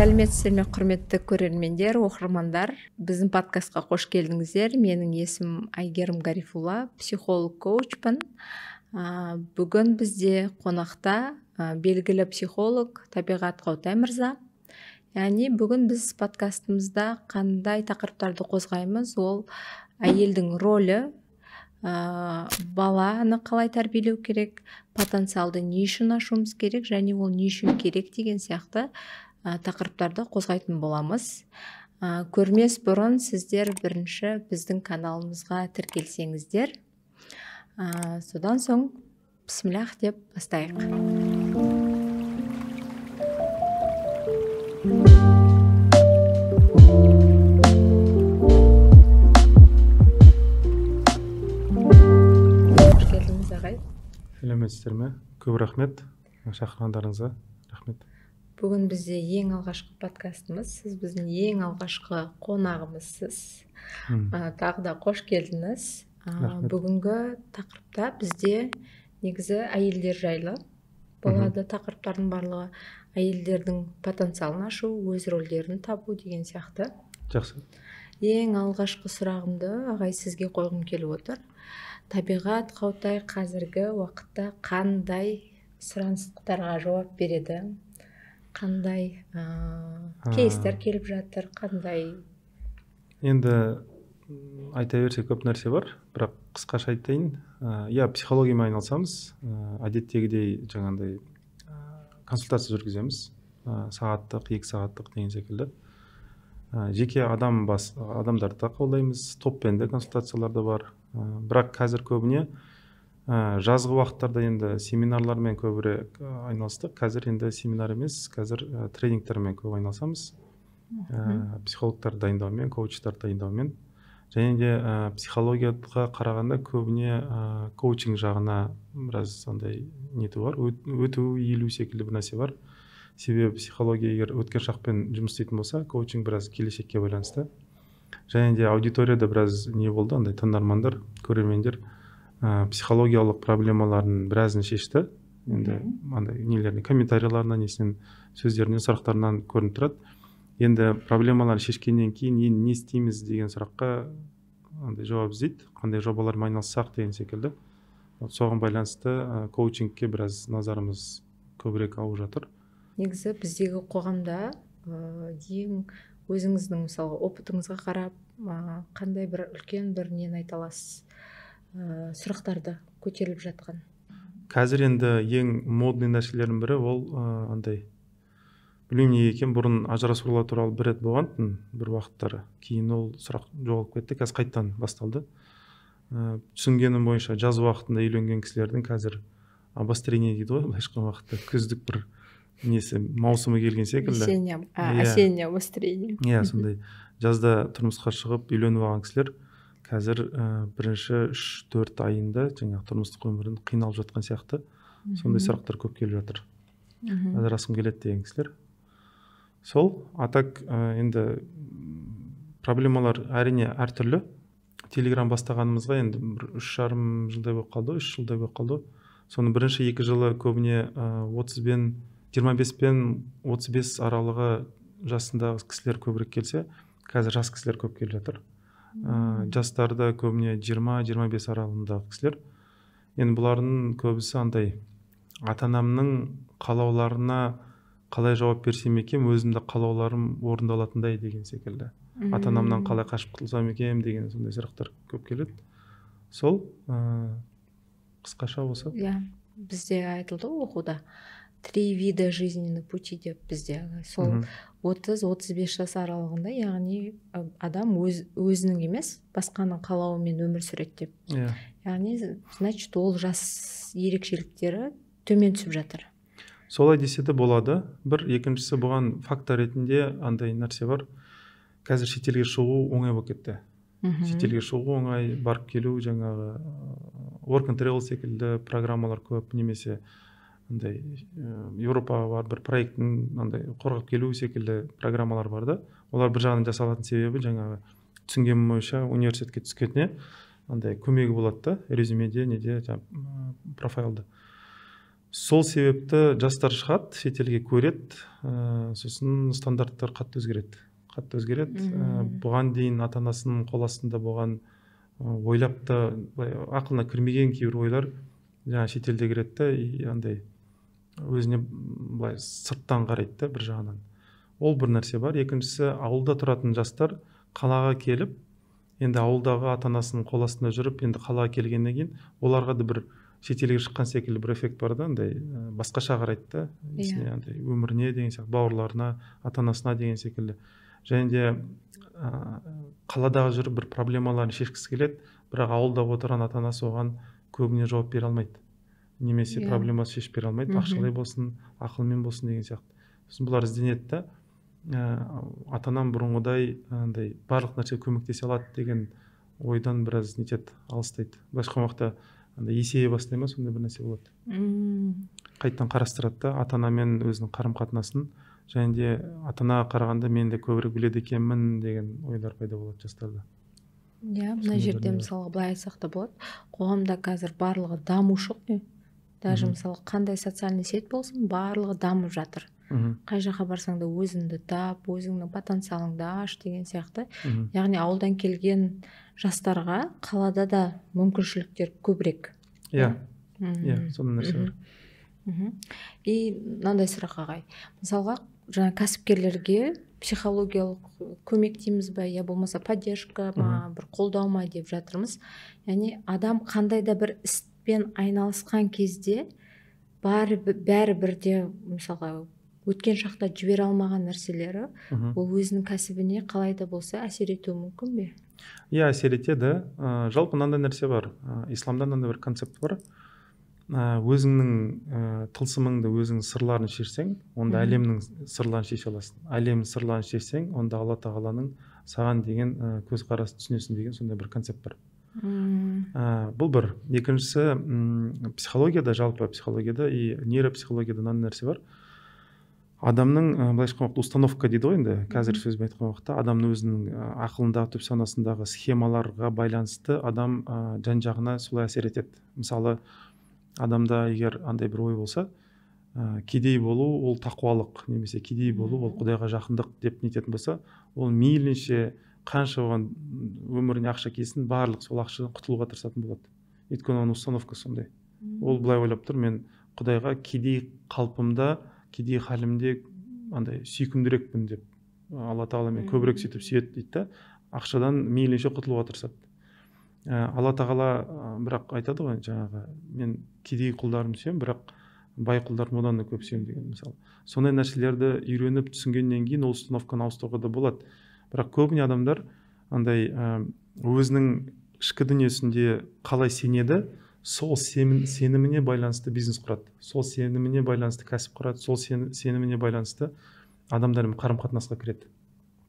Сәлеметсіздер ме, құрметті көрермендер, оқырмандар. Біздің подкастқа қош келдіңіздер. Менің есімім Айгерім Гарифулла, психолог-коучпын. Бүгін бізде қонақта белгілі психолог Табиғат Қаутай мырза. Яғни бүгін біз подкастымызда қандай тақырыптарды қозғаймыз? Ол әйелдің рөлі, баланы қалай тәрбиелеу керек, потенциалды не үшін ашуымыз керек, және ол не үшін керек деген сияқты тақырыптарды қозғайтын боламыз. Көрмес бұрын сіздер бірінші біздің каналымызға тіркелсеңіздер, содан соң бісміллах деп бастайық. Сәлеметсіздер ме? Көп рахмет шақырғандарыңызға. Рахмет. Бүгін бізде ең алғашқы подкастымыз. Сіз біздің ең алғашқы қонағымызсыз. Тағы да қош келдіңіз. Бүгінгі тақырыпта бізде негізі әйелдер жайлы болады. Тақырыптардың барлығы әйелдердің потенциалын ашу, өз рөлдерін табу деген сияқты. Жақсы. Ең алғашқы сұрағымды ағай сізге қойғым келіп отыр. Табиғат Қаутай қазіргі уақытта қандай сұраныстарға жауап береді? Қандай кейстер келіп жатыр? Қандай? Енді айта берсе көп нәрсе бар, бірақ қысқаша айтайын. Психологиямен айналысамыз. Әдеттегідей жаңағындай консультация жүргіземіз. Сағаттық, 2 сағаттық деген секілді. Жеке адамдарды қабылдаймыз, топпен де консультациялар да бар. Бірақ қазір көбіне жазғы уақыттарда енді семинарлармен көбірек айналыстық. Қазір енді семинар емес, қазір тренингтермен көп айналысамыз. Психологтар дайындаумен, коучтар дайындаумен. Және де психологияға қарағанда көбіне коучинг жағына біраз сондай нету бар. Өту, иілу секілді бір нәрсе бар. Себебі психология егер өткен шақпен жұмыс істейтін болса, коучинг біраз келешекке байланысты. Және де аудиторияда біраз не болды, андай тыңдармандар, көрермендер психологиялық проблемалардың біразын шешті. Енді андай нелердің комментарийларынан, несінен, сөздерінен, сұрақтарынан көрініп тұрады. Енді проблемаларды шешкеннен кейін не істейміз деген сұраққа андай жауап іздейді. Қандай жобалармен айналыссақ деген секілді. Соған байланысты коучингке біраз назарымыз көбірек ауып жатыр. Негізі біздегі қоғамда ең өзіңіздің мысалы опытыңызға қарап қандай бір үлкен бір нені айта аласыз, сұрақтарды көтеріліп жатқан? Қазір енді ең модный нәрселердің бірі ол андай білмеймін неге екен, бұрын ажырасулар туралы бір рет болған бір уақыттары, кейін ол сұрақ жоғалып кетті, қазір қайтадан басталды. Түсінгенім бойынша жаз уақытында үйленген кісілердің қазір обострение дейді ғой, былайша айтқан уақытта күздік бір несі маусымы келген секілді. Осеннее обострение. Сондай жазда тұрмысқа шығып үйленіп алған кісілер қазір бірінші 3-4 айында жаңағы тұрмыстық өмірін қиналып жатқан сияқты. Сондай сұрақтар көп келіп жатыр. Ажырасқым келеді деген кісілер. Сол атак енді проблемалар әрине әртүрлі. Телеграм бастағанымызға енді 3,5 жылдай болып қалды, 3 жылдай болып қалды. Соның бірінші 2 жылы көбіне 25 пен 35 аралығы жасындағы кісілер көбірек келсе, қазір жас кісілер көп келіп жатыр. Жастарда көбіне 20-25 аралығындағы кісілер. Енді бұлардың көбісі андай ата-анамның қалауларына қалай жауап берсем екен, өзімді қалауларым орындалатындай деген секілді. Ата-анамнан қалай қашып құтылсам екен деген сондай сұрақтар көп келеді. Сол қысқаша осы. Бізде айтылды оқуда 3 вида жизненных пути деп бізде. Сол 30-35 жас аралығында, яғни адам өзінің емес, басқаның қалауымен өмір сүреді деп. Яғни, значит, ол жас ерекшеліктері төмен түсіп жатыр. Солай десе де болады. Бір екіншісі бұған фактор ретінде андай нәрсе бар. Қазір шетелге шығу оңай болып кетті. Шетелге шығу оңай, барып келу, жаңағы work and travel секілді программалар көп, немесе андай Европаға бар бір проекттің андай қорғап келу секілді программалар бар да. Олар бір жағынан жасалатын себебі жаңағы түсінгенім бойынша университетке түскеніне андай көмегі болады да, резюмеде, неде, профайлда. сол себепті жастар шығады, шетелге көреді, сосын стандарттар қатты өзгереді. Бұған дейін ата-анасының қол астында болған, ойлап та ақылына кірмеген кейбір ойлар жаңа шетелде кіреді да, андай өзіне былай сырттан қарайды да бір жағынан. Ол бір нәрсе бар. Екіншісі, ауылда тұратын жастар қалаға келіп, енді ауылдағы ата-анасының қол астында жүріп, енді қалаға келгеннен кейін оларға да бір шетелге шыққан секілді бір эффект бар да, андай басқаша қарайды да, андай өміріне деген сияқты, бауырларына, ата-анасына деген секілді. Және де қаладағы жүріп бір проблемаларын шешкісі келеді, бірақ ауылда отырған ата-анасы оған көбіне жауап бере алмайды. Немесе проблемасы шешіп бере алмайды, ақшалай болсын, ақылмен болсын деген сияқты. Сосын бұлар ізденеді да, ата-анам бұрынғыдай андай барлық нәрсе көмектесе алады деген ойдан біраз нетеді, алыстайды. Басқа уақытта андай есейе бастай ма, сондай бір нәрсе болады. Қайттан қарастырады да ата-анамен өзінің қарым-қатынасын, және де ата-анаға қарағанда мен де көбірек біледі екенмін деген ойлар пайда болады жастарда. Мына жерде мысалы былай айтсақ та болады, қоғамда қазір барлығы дамушы ғой. Даже мысалы қандай социальный сеть болсын, барлығы дамып жатыр. Қай жаққа барсаң да өзіңді тап, өзіңнің потенциалыңды аш деген сияқты. Яғни ауылдан келген жастарға қалада да мүмкіншіліктер көбірек. Сондай нәрсе бар. И мынандай сұрақ ағай, мысалға жаңа кәсіпкерлерге психологиялық көмек дейміз ба, я болмаса поддержка ма, бір қолдау ма деп жатырмыз. Яғни адам қандай да бір іспен айналысқан кезде бәрі бірде мысалға өткен шақта жібере алмаған нәрселері ол өзінің кәсібіне қалай да болса әсер етуі мүмкін бе? Әсер етеді. Жалпы мынандай нәрсе бар. Исламда мынандай бір концепт бар. Өзіңнің тылсымыңды, өзіңнің сырларын шешсең, онда әлемнің сырларын шеше аласың. Әлемнің сырларын шешсең, онда Алла тағаланың саған деген көзқарасын түсінесің деген сондай бір концепт бар. Бұл бір. Екіншісі, психологияда, жалпы психологияда и нейропсихологияда мынандай нәрсе бар. Адамның былайша айтқан уақытта установка дейді ғой, енді қазір сөзбен айтқан уақытта адамның өзінің ақылындағы, түп санасындағы схемаларға байланысты адам жан-жағына солай әсер етеді. Мысалы, адамда егер андай бір ой болса, кедей болу ол тақуалық, немесе кедей болу ол Құдайға жақындық деп нететін болса, ол мейлінше қанша оған өміріне ақша келсін, барлық сол ақшадан құтылуға тырысатын болады. Өйткені оның установка сондай. Ол былай ойлап тұр, мен Құдайға кедей қалпымда, кедей халімде андай сүйкімдірекпін деп, Алла тағала мен көбірек сөйтіп сүйеді дейді да, ақшадан мейлінше құтылуға тырысады. Алла тағала бірақ айтады ғой, жаңағы мен кедей құлдарым сүйемін, бірақ бай құлдарым одан да көп сүйемін деген мысалы. Сондай нәрселерді үйреніп түсінгеннен кейін ол установканы ауыстыруға да болады. Бірақ көбіне адамдар андай өзінің ішкі дүниесінде қалай сенеді, сол сеніміне байланысты бизнес құрады, сол сеніміне байланысты кәсіп құрады, сол сеніміне байланысты адамдармен қарым-қатынасқа кіреді.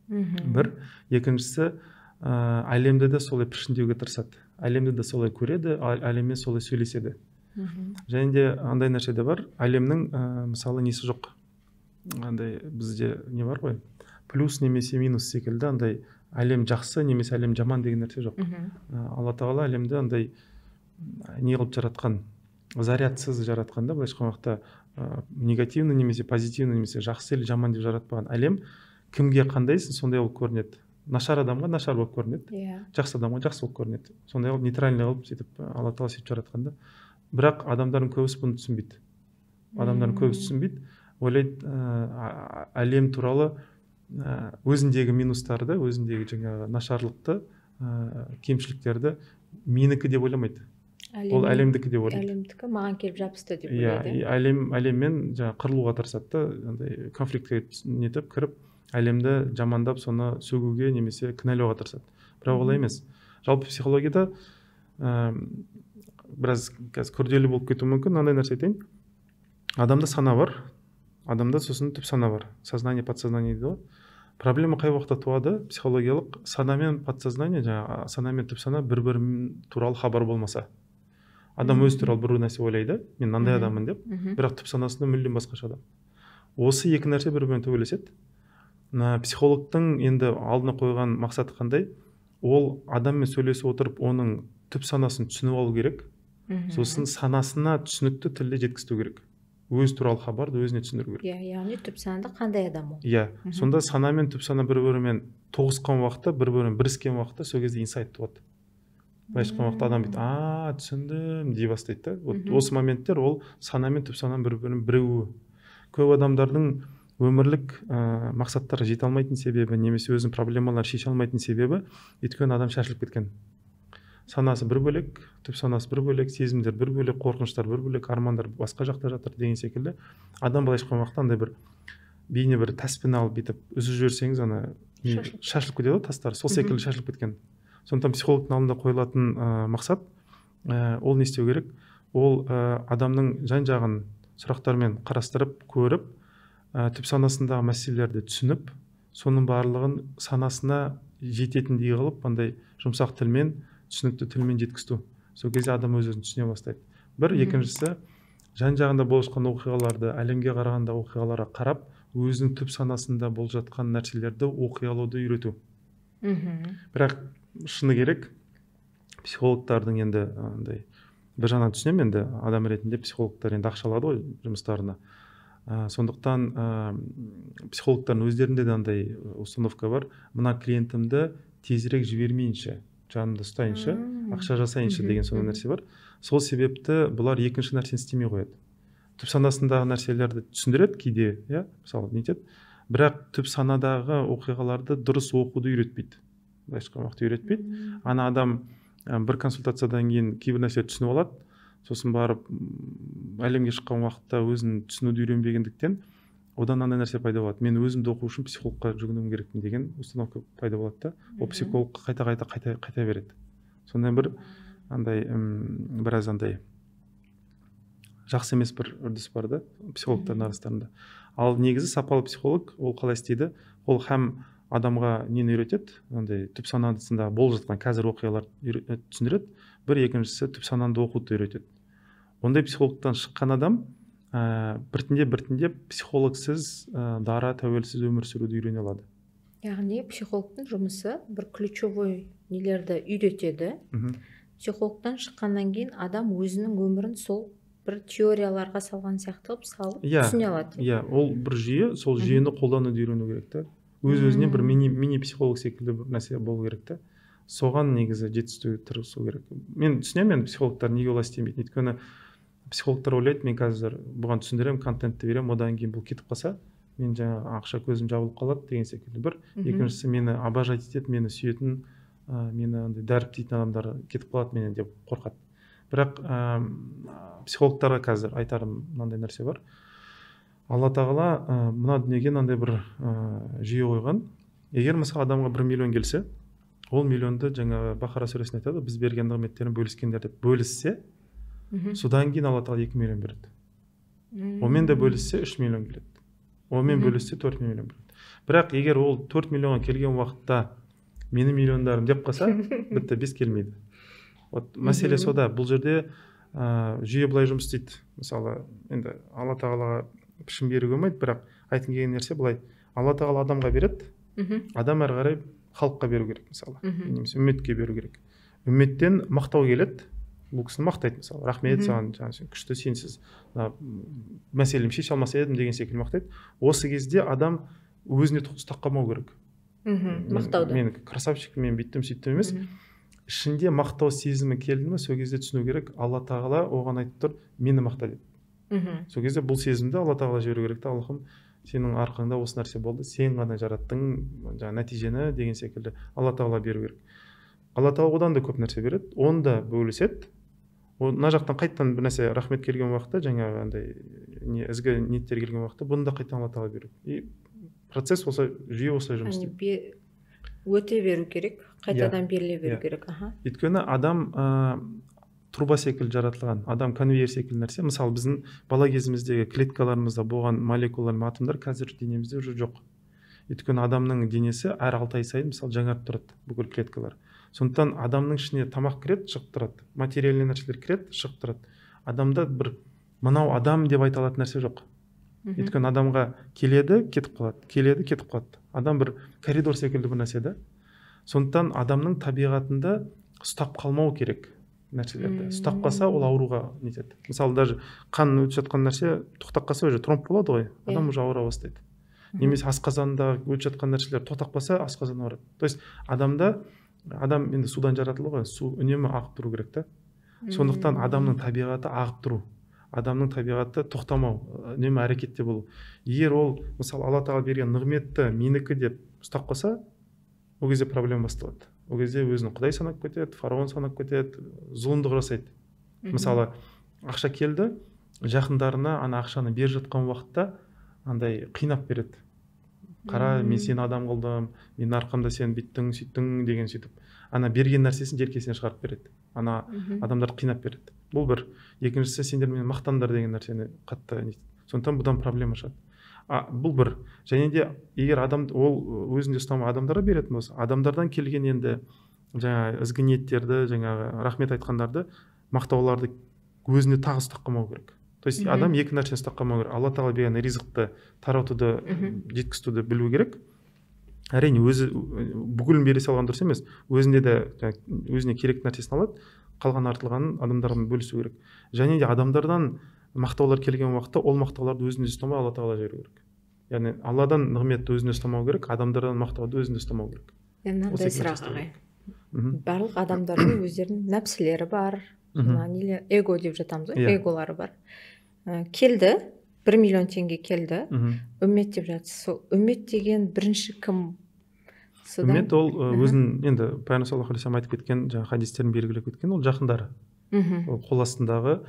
Бір. Екіншісі, әлемді де солай пішіндеуге тырысады. Әлемді де солай көреді, әлеммен солай сөйлеседі. Және де андай нәрсе де бар, әлемнің мысалы несі жоқ. Андай бізде не бар ғой? Плюс немесе минус секілді андай әлем жақсы немесе әлем жаман деген нәрсе жоқ. Алла тағала әлемді андай не қылып жаратқан, зарядсыз жаратқан да, былайша айтқан уақытта негативный немесе позитивный немесе жақсы или жаман деп жаратпаған. Әлем кімге қандайсың, сондай болып көрінеді. Нашар адамға нашар болып көрінеді, жақсы адамға жақсы болып көрінеді. Сондай қылып нейтральный қылып сөйтіп Алла тағала сөйтіп жаратқан да. Бірақ адамдардың көбісі бұны түсінбейді. Ойлайды, әлем туралы өзіндегі минустарды, өзіндегі жаңағы нашарлықты, кемшіліктерді менікі деп ойламайды. Ол әлемдікі деп ойлайды. Әлемдікі маған келіп жабысты деп ойлайды. Әлеммен жаңағы қырылуға тырысады, андай конфликтке нетіп кіріп, әлемді жамандап, соны сөгуге немесе кінәлауға тырысады. Бірақ олай емес. Жалпы психологияда біраз қазір күрделі болып кетуі мүмкін. Мынандай нәрсе айтайын. Адамда сана бар, адамда сосын түп сана бар. Сознание, подсознание дейді ғой. Проблема қай уақытта туады? Психологиялық сана мен подсознание, жаңағы сана мен түп сана бір-бірі туралы хабар болмаса. Адам өз туралы бір нәрсе ойлайды, мен мынандай адаммын деп, бірақ түп санасында мүлдем басқаша адам. Осы екі нәрсе бір-бірімен төбелеседі. Психологтың енді алдына қойған мақсаты қандай? Ол адаммен сөйлесіп отырып, оның түп санасын түсініп алу керек. Сосын санасына түсінікті тілде жеткізу керек. өзі туралы хабарды өзіне түсіндіру керек. Яғни түп санада қандай адам ол? Сонда сана мен түп сана бір-бірімен тоғысқан уақытта, бір-бірімен біріскен уақытта сол кезде инсайт туады. Былайша айтқан уақытта адам дейді, түсіндім дей бастайды да. Осы моменттер ол сана мен түп сананың бір-бірінің бірігуі. Көп адамдардың өмірлік мақсаттарға жете алмайтын себебі, немесе өзінің проблемаларын шеше алмайтын себебі, өйткені адам шашылып кеткен. Санасы бір бөлек, түп санасы бір бөлек, сезімдер бір бөлек, қорқыныштар бір бөлек, армандар басқа жақта жатыр деген секілді. Адам былайша айтқан уақытта андай бір бейне бір таспен алып бүйтіп үзіп жіберсеңіз, ана шашылып кетеді ғой тастар, сол секілді шашылып кеткен. Сондықтан психологтың алдында қойылатын мақсат ол не істеу керек? Ол адамның жан-жағын сұрақтармен қарастырып, көріп, түп санасындағы мәселелерді түсініп, соның барлығын санасына жететіндей қылып, андай жұмсақ тілмен, түсінікті тілмен жеткізу. Сол кезде адам өз-өзін түсіне бастайды. Бір, екіншісі, жан-жағында болып жатқан оқиғаларды, әлемге қарағанда оқиғаларға қарап, өзінің түп санасында болып жатқан нәрселерді оқи алуды үйрету. Бірақ шыны керек, психологтардың енді андай бір жағынан түсінемін, енді адам ретінде психологтар енді ақша алады ғой жұмыстарына. Сондықтан психологтардың өздерінде де андай установка бар. Мына клиентімді тезірек жібермейінше, жанымда ұстайыншы, ақша жасайыншы деген сондай нәрсе бар. Сол себепті бұлар екінші нәрсені істемей қояды. Түп санасындағы нәрселерді түсіндіреді кейде, мысалы нетеді, бірақ түп санадағы оқиғаларды дұрыс оқуды үйретпейді. Былайша уақытта үйретпейді. Ана адам бір консультациядан кейін кейбір нәрсе түсініп алады, сосын барып әлемге шыққан уақытта өзін түсінуді үйренбегендіктен одан андай нәрсе пайда болады. Мен өзімді оқу үшін психологқа жүгінуім керекпін деген установка пайда болады да. Ол психологқа қайта береді. Сондай бір андай біраз андай жақсы емес бір үрдіс бар да психологтардың арасында. Ал негізі сапалы психолог ол қалай істейді? Ол һәм адамға нені үйретеді, андай түп санасында болып жатқан қазір оқиғаларды түсіндіреді. Бір, екіншісі түп сананы оқуды үйретеді. Ондай психологтан шыққан адам біртіндеп психологсыз дара тәуелсіз өмір сүруді үйрене алады. Яғни психологтың жұмысы бір ключевой нелерді үйретеді. Психологтан шыққаннан кейін адам өзінің өмірін сол бір теорияларға салған сияқты қылып салып түсіне алады. Ол бір жүйе, сол жүйені қолдануды үйрену керек та. Өз-өзіне бір мини психолог секілді бір нәрсе болу керек та. Соған негізі жетістіруге тырысу керек. Мен түсінемін, енді психологтар неге олай істемейді. Өйткені психологтар ойлайды, мен қазір бұған түсіндіремін, контентті беремін, одан кейін бұл кетіп қалса, мен жаңа ақша көзім жабылып қалады деген секілді. Бір, екіншісі мені обожать етеді, мені сүйетін, мені андай дәріптейтін адамдар кетіп қалады менен деп қорқады. Бірақ психологтарға қазір айтарым мынандай нәрсе бар. Алла тағала мына дүниеге мынандай бір жүйе қойған. Егер мысалы адамға 1 миллион келсе, ол миллионды жаңа Бақара сүресінде айтады, біз берген нығметтерін бөліскендер деп бөліссе, содан кейін Алла тағала 2 миллион береді. Онымен де бөліссе 3 миллион келеді. Онымен бөліссе 4 миллион береді. Бірақ егер ол 4 миллионға келген уақытта мені миллиондарым деп қалса, бітті, 5 келмейді. Мәселе сода, бұл жерде жүйе былай жұмыс істейді. Мысалы, енді Алла тағалаға пішін беруге болмайды, бірақ айтқым келген нәрсе былай. Алла тағала адамға береді, адам әрі қарай халыққа беру керек, мысалы, немесе үмметке беру керек. Үмметтен мақтау келеді, бұл кісіні мақтайды, мысалы, рахмет саған, сен күшті, сенсіз мәселемді шеше алмас едім деген секілді мақтайды. Осы кезде адам өзіне ұстап қалмау керек. Мақтауды. Мен красавчик, мен бүйттім, сөйттім емес. Ішінде мақтау сезімі келді ме, сол кезде түсіну керек, Алла тағала оған айтып тұр, мені мақта деді. Сол кезде бұл сезімді Алла тағала жіберу керек та, Аллахым, сенің арқаңда осы нәрсе болды, сен ғана жараттың жаңа нәтижені деген секілді Алла тағала беру керек. Алла тағала одан да көп нәрсе береді, оны да бөліседі. Мына жақтан қайттан бір нәрсе рахмет келген уақытта, жаңағы андай ізгі ниеттер келген уақытта, бұны да қайттан Алла тағала береді. И процесс осылай, жүйе осылай жұмыс істейді. Өте беру керек, қайтадан беріле беру керек. Өйткені адам труба секілді жаратылған, адам конвейер секілді нәрсе. Мысалы, біздің бала кезіміздегі клеткаларымызда болған молекулалар мен атомдар қазір денемізде уже жоқ. Өйткені адамның денесі әр 6 ай сайын мысалы жаңарып тұрады бүкіл клеткалар. Сондықтан адамның ішіне тамақ кіреді, шығып тұрады. Материальный нәрселер кіреді, шығып тұрады. Адамда бір мынау адам деп айта алатын нәрсе жоқ. Өйткені адамға келеді, кетіп қалады, келеді, кетіп қалады. Адам бір коридор секілді бір нәрсе да. Сондықтан адамның табиғатында ұстап қалмау керек. нәрселерді ұстап қалса ол ауруға нетеді. Мысалы даже қан өтіп жатқан нәрсе тоқтап қалса уже тромб болады ғой, адам уже ауыра бастайды. Немесе асқазанда өтіп жатқан нәрселер тоқтап қалса асқазан ауырады. То есть адам енді судан жаратылды ғой, су үнемі ағып тұру керек та. Сондықтан адамның табиғаты ағып тұру, адамның табиғаты тоқтамау, үнемі әрекетте болу. Егер ол мысалы Алла тағала берген нығметті менікі деп ұстап қалса, ол кезде проблема басталады. Ол кезде өзін құдай санап кетеді, фараон санап кетеді, зұлымдық жасайды. Мысалы ақша келді, жақындарына ана ақшаны беріп жатқан уақытта андай қинап береді. Қара, мен сені адам қылдым, мен арқамда сен биттің, сөйттің деген сөйтіп. Ана берген нәрсесін желкесіне шығарып береді. Ана адамдарды қинап береді. Бұл бір. Екіншісі, сендер мені мақтаңдар деген нәрсені қатты нетеді. Сондықтан бұдан проблема шығады. Бұл бір. Және де егер адам ол өзінде ұстамай адамдарға беретін болса, адамдардан келген енді жаңа ізгі ниеттерді, жаңағы рахмет айтқандарды, мақтауларды өзіне тағы ұстап қалмау керек. То есть адам екі нәрсені ұстап қалмау керек. Алла тағала берген ризықты таратуды, жеткізуді білу керек. Әрине өзі бүкілін бере салған дұрыс емес. Өзінде де өзіне керек нәрсесін алады, қалған артылғанын адамдармен бөлісу керек. Және де адамдардан мақтаулар келген уақытта ол мақтауларды өзінде ұстамай Алла тағала жіберу керек. Яғни Алладан нығметті өзінде ұстамау керек, адамдардан мақтауды өзінде ұстамау керек. Мынандай сұрақ ағай. Барлық адамдардың өздерінің нәпсілері бар, эго деп жатамыз ғой, эголары бар. Келді, 1 миллион теңге келді, үммет деп жатсыз. Сол үммет деген бірінші кім? Үммет ол өзінің енді Пайғамбар саллаллаху алейхи вассалам айтып кеткен, жаңа хадистерін белгілеп кеткен, ол жақындары. Ол қол астындағы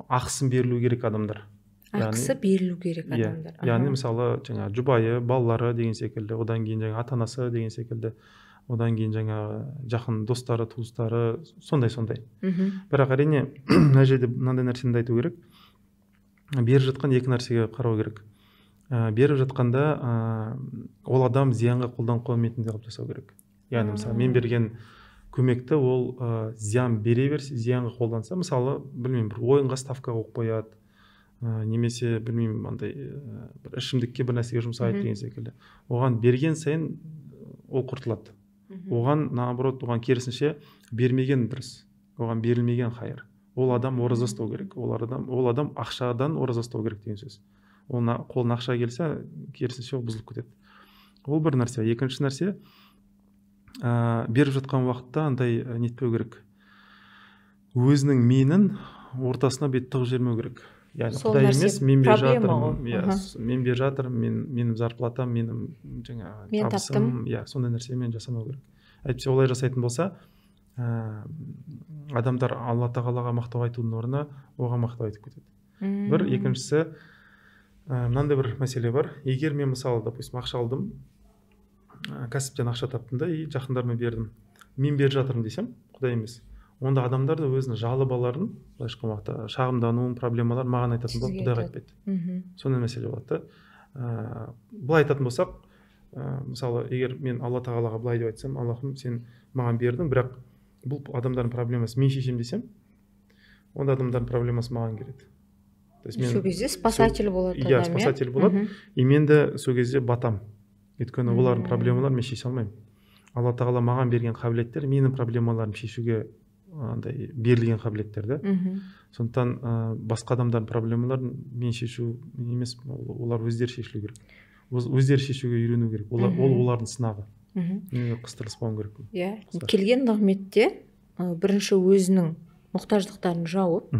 ақысын берілу керек адамдар. Ақысы берілу керек адамдар. Яғни мысалы жаңа жұбайы, балалары деген секілді, одан кейін жаңа ата-анасы деген секілді, одан кейін жаңа жақын достары, туыстары, сондай. Бірақ әрине мына жерде мынандай нәрсені айту керек. Беріп жатқан екі нәрсеге қарау керек. Беріп жатқанда ол адам зиянға қолданып қоймайтындай қылып жасау керек. Яғни мысалы мен берген көмекті ол зиян бере берсе, зиянға қолданса, мысалы білмеймін, бір ойынға ставка қойып қояды, немесе білмеймін, андай бір ішімдікке бір нәрсеге жұмсайды деген секілді. Оған берген сайын ол құртылады. Оған наоборот, оған керісінше бермеген дұрыс, оған берілмеген хайыр. Ол адам ораза ұстау керек. Ол адам ақшадан ораза ұстау керек деген сөз. Қолына ақша келсе, керісінше ол бұзылып кетеді. Ол бір нәрсе. Екінші нәрсе, беріп жатқан уақытта андай нетпеу керек. Өзінің менін ортасына бет тығып жібермеу керек. Яғни Құдай емес, мен беріп жатырмын, менің зарплатам, менің жаңағы табысым, сондай нәрсемен жасамау керек. Әйтпесе олай жасайтын болса, адамдар Алла тағалаға мақтау айтудың орнына оған мақтау айтып кетеді. Бір, екіншісі, мынандай бір мәселе бар. Егер мен мысалы, допустим, ақша алдым, кәсіптен ақша таптым да, и жақындарыма бердім. Мен беріп жатырмын десем, Құдай емес. Онда адамдар да өзінің жалобаларын, былайша айтқанда, шағымдануын, проблемаларын маған айтатын болып, Құдайға айтпайды. Сондай мәселе болады да. Былай айтатын болсақ, мысалы, егер мен Алла тағалаға былай деп айтсам, Аллахым, сен маған бердің, бірақ бұл адамдардың проблемасы мен шешем десем, онда адамдардың проблемасы маған келеді. Сол кезде спасатель болады. Иә, спасатель болады. И мен де сол кезде батам. Өйткені олардың проблемаларын мен шеше алмаймын. Алла тағала маған берген қабілеттер менің проблемаларымды шешуге андай берілген қабілеттер да. Сондықтан басқа адамдардың проблемаларын мен шешу емес, олар өздері шешілу керек. Өздері шешуге үйрену керек. Ол олардың сынағы. Қыстырыспауым керек. Иә, келген нығметте бірінші өзінің мұқтаждықтарын жауып,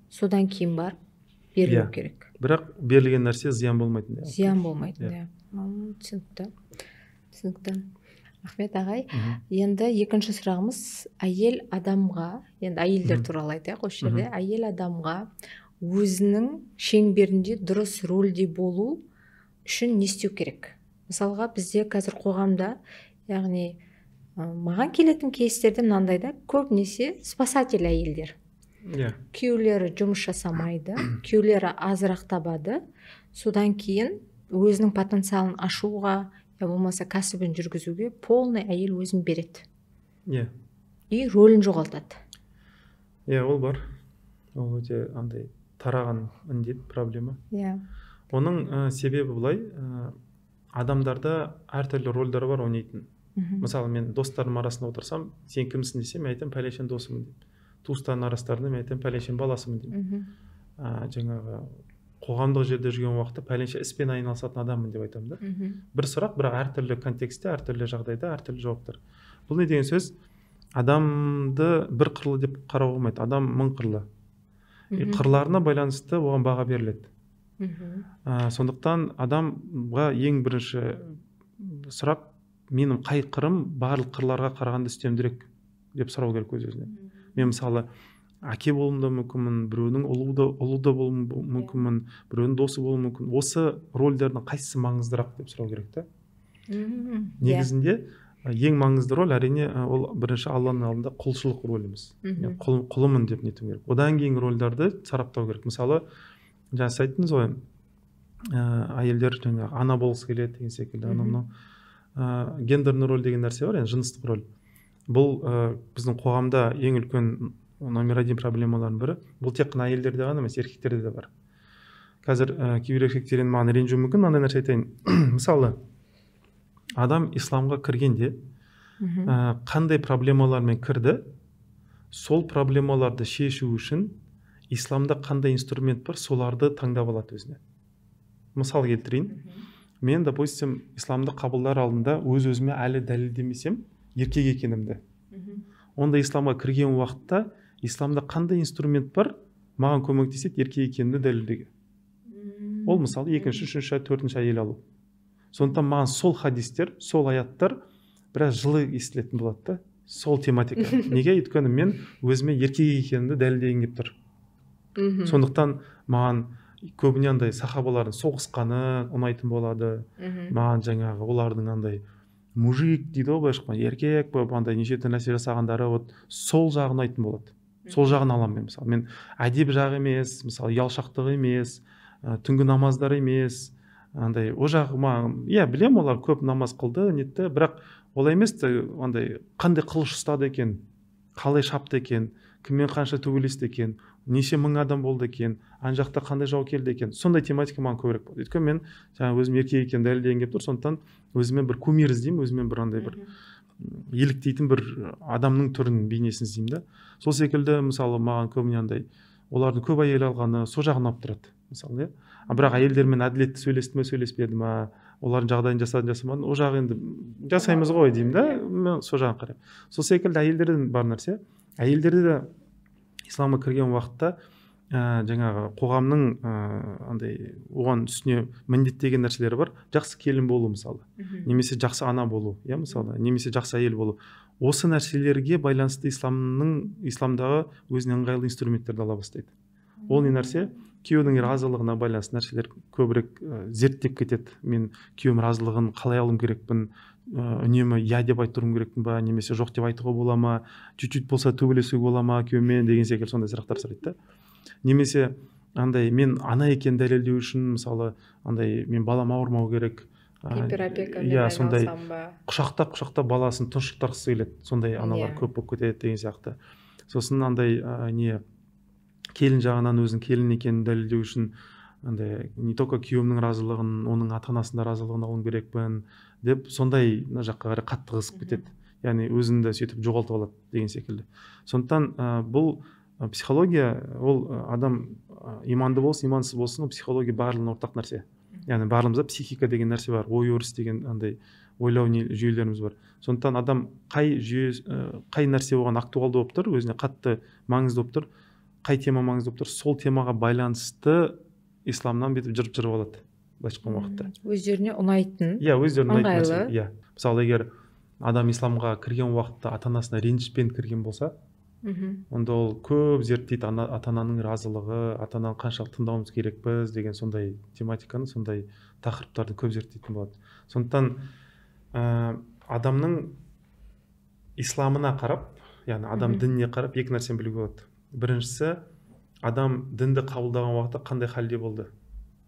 содан кейін барып берілу керек. Бірақ берілген нәрсе зиян болмайтын. Зиян болмайтын. Түсінікті. Ахмет ағай, енді екінші сұрағымыз әйел адамға, енді әйелдер туралы айтайық осы жерде, әйел адамға өзінің шеңберінде дұрыс рөлде болу үшін не істеу керек? Мысалға бізде қазір қоғамда, яғни маған келетін кейстерде мынандай да, көбінесе спасатель әйелдер. Күйеулері жұмыс жасамайды, күйеулері азырақ табады, содан кейін өзінің потенциалын ашуға, я болмаса кәсібін жүргізуге полный әйел өзін береді. И рөлін жоғалтады. Ол бар. Ол өте андай тараған індет, проблема. Оның себебі былай, адамдарда әртүрлі рөлдері бар ойнайтын. Мысалы мен достарым арасында отырсам, сен кімсің десем, мен айтамын пәленшенің досымын деймін. туыстардың арасында мен айтамын пәленшенің баласымын деймін. Жаңағы қоғамдық жерде жүрген уақытта пәленше іспен айналысатын адаммын деп айтамын да. Бір сұрақ, бірақ әртүрлі контекстте, әртүрлі жағдайда әртүрлі жауаптар. Бұл не деген сөз? Адамды бір қырлы деп қарауға болмайды. Адам мың қырлы. Қырларына байланысты оған баға беріледі. Сондықтан адамға ең бірінші сұрақ, менің қай қырым барлық қырларға қарағанда үстемдірек деп сұрау керек өз-өзіне. Мен мысалы әке болуым да мүмкінмін, біреудің ұлы да болуым мүмкінмін, біреудің досы болуым мүмкін. Осы рөлдердің қайсысы маңыздырақ деп сұрау керек та. Негізінде ең маңызды рөл әрине ол бірінші Алланың алдында құлшылық рөліміз. Мен құлымын деп нетуім керек. Одан кейінгі рөлдерді сараптау керек. Мысалы, жаңа сіз айттыңыз ғой, әйелдер жаңағы ана болғысы келеді деген секілді. Гендерный роль деген нәрсе бар, жыныстық роль. Бұл біздің қоғамда ең үлкен номер 1 проблемалардың бірі. Бұл тек қана әйелдерде ғана емес, еркектерде де бар. Қазір кейбір еркектер маған ренжуі мүмкін, мынандай нәрсе айтайын. Мысалы, адам исламға кіргенде қандай проблемалармен кірді, сол проблемаларды шешу үшін исламда қандай инструмент бар, соларды таңдап алады өзіне. Мысал келтірейін. Мен, допустим, исламды қабылдар алдында өз-өзіме әлі дәлелдемесем еркек екенімді. Онда исламға кірген уақытта исламда қандай инструмент бар маған көмектеседі еркек екенімді дәлелдеуге. Ол мысалы 2-ші, 3-ші, 4-ші әйел алу. Сондықтан маған сол хадистер, сол аяттар біраз жылы естілетін болады да, сол тематика. Неге? Өйткені мен өзіме еркек екенімді дәлелдегім келіп тұр. Сондықтан маған көбіне андай сахабалардың соғысқаны ұнайтын болады. Маған жаңағы олардың андай мужик дейді ғой, былайша еркек болып андай неше түрлі нәрсе жасағандары, вот сол жағын ұнайтын болады. Сол жағын аламын мен. Мысалы, мен әдеп жағы емес, мысалы ұялшақтығы емес, түнгі намаздар емес, андай о жағыма, білем, олар көп намаз қылды, нетті, бірақ олай емес те, андай қандай қылыш ұстады екен, қалай шапты екен, кіммен қанша төбелесті екен, неше мың адам болды екен, ан жақта қандай жау келді екен, сондай тематика маған көбірек болды. Өйткені мен жаңа өзім еркек екенін дәлелдегім келіп тұр, сондықтан өзіме бір кумир іздеймін, өзіме бір андай бір еліктейтін бір адамның түрін, бейнесін іздеймін да. Сол секілді мысалы маған көбіне андай олардың көп әйел алғаны сол жағын алып тұрады. Мысалы, бірақ әйелдермен әділетті сөйлесті ме, сөйлеспеді ме, олардың жағдайын жасады, жасамады, о жағы енді жасаймыз ғой деймін да, мен сол жағын қараймын. Сол секілді әйелдерден бар нәрсе. Әйелдерде де исламға кірген уақытта жаңағы қоғамның андай оған үстіне міндеттеген нәрселері бар. Жақсы келін болу мысалы, немесе жақсы ана болу, мысалы, немесе жақсы әйел болу. Осы нәрселерге байланысты исламдағы өзіне ыңғайлы инструменттерді ала бастайды. Ол не нәрсе? Күйеудің разылығына байланысты нәрселер көбірек зерттеп кетеді. Мен күйеуім разылығын қалай алуым керекпін, үнемі я деп айтуым керекпін ба, немесе жоқ деп айтуға бола ма, чуть-чуть болса төбелесуге бола ма күйеумен деген секілді сондай сұрақтар сұрайды да. Немесе андай мен ана екенін дәлелдеу үшін мысалы андай мен балам ауырмау керек, сондай құшақтап баласын тұншықтырғысы келеді, сондай аналар көп болып кетеді деген сияқты. Сосын андай келін жағынан өзінің келін екенін дәлелдеу үшін андай не только күйеуімнің разылығын, оның ата-анасының разылығын алуым керекпін деп сондай жаққа қарай қатты қызып кетеді. Яғни өзіңді сөйтіп жоғалтып алады деген секілді. Сондықтан бұл психология, ол адам иманды болсын, имансыз болсын, психология барлығына ортақ нәрсе. Яғни барлығымызда психика деген нәрсе бар, ой өріс деген андай ойлау жүйелеріміз бар. Сондықтан адам қай нәрсе оған актуалды болып тұр, өзіне қатты маңызды болып тұр, қай тема маңызды болып тұр, сол темаға байланысты исламнан бетіп жырып алады былайша айтқан уақытта. Өздеріне ұнайтын, өздеріне ұнайтын нәрсе. Мысалы, егер адам исламға кірген уақытта ата-анасына ренжіспен кірген болса, онда ол көп зерттейді ата-ананың разылығы, ата-ананы қаншалық тыңдауымыз керекпіз деген сондай тематиканы, сондай тақырыптарды көп зерттейтін болады. Сондықтан адамның исламына қарап, яғни адам дініне қарап екі нәрсені білуге болады. Біріншісі, адам дінді қабылдаған уақытта қандай халде болды.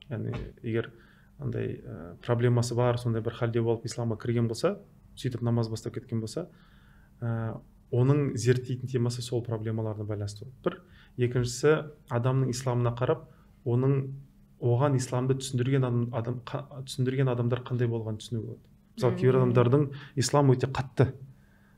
Яғни егер андай проблемасы бар, сондай бір халде болып исламға кірген болса, сөйтіп намаз бастап кеткен болса, оның зерттейтін темасы сол проблемаларына байланысты болады. Бір. Екіншісі, адамның исламына қарап, оған исламды түсіндірген адамдар қандай болғанын түсіну болады. мысалы кейбір адамдардың ислам өте қатты,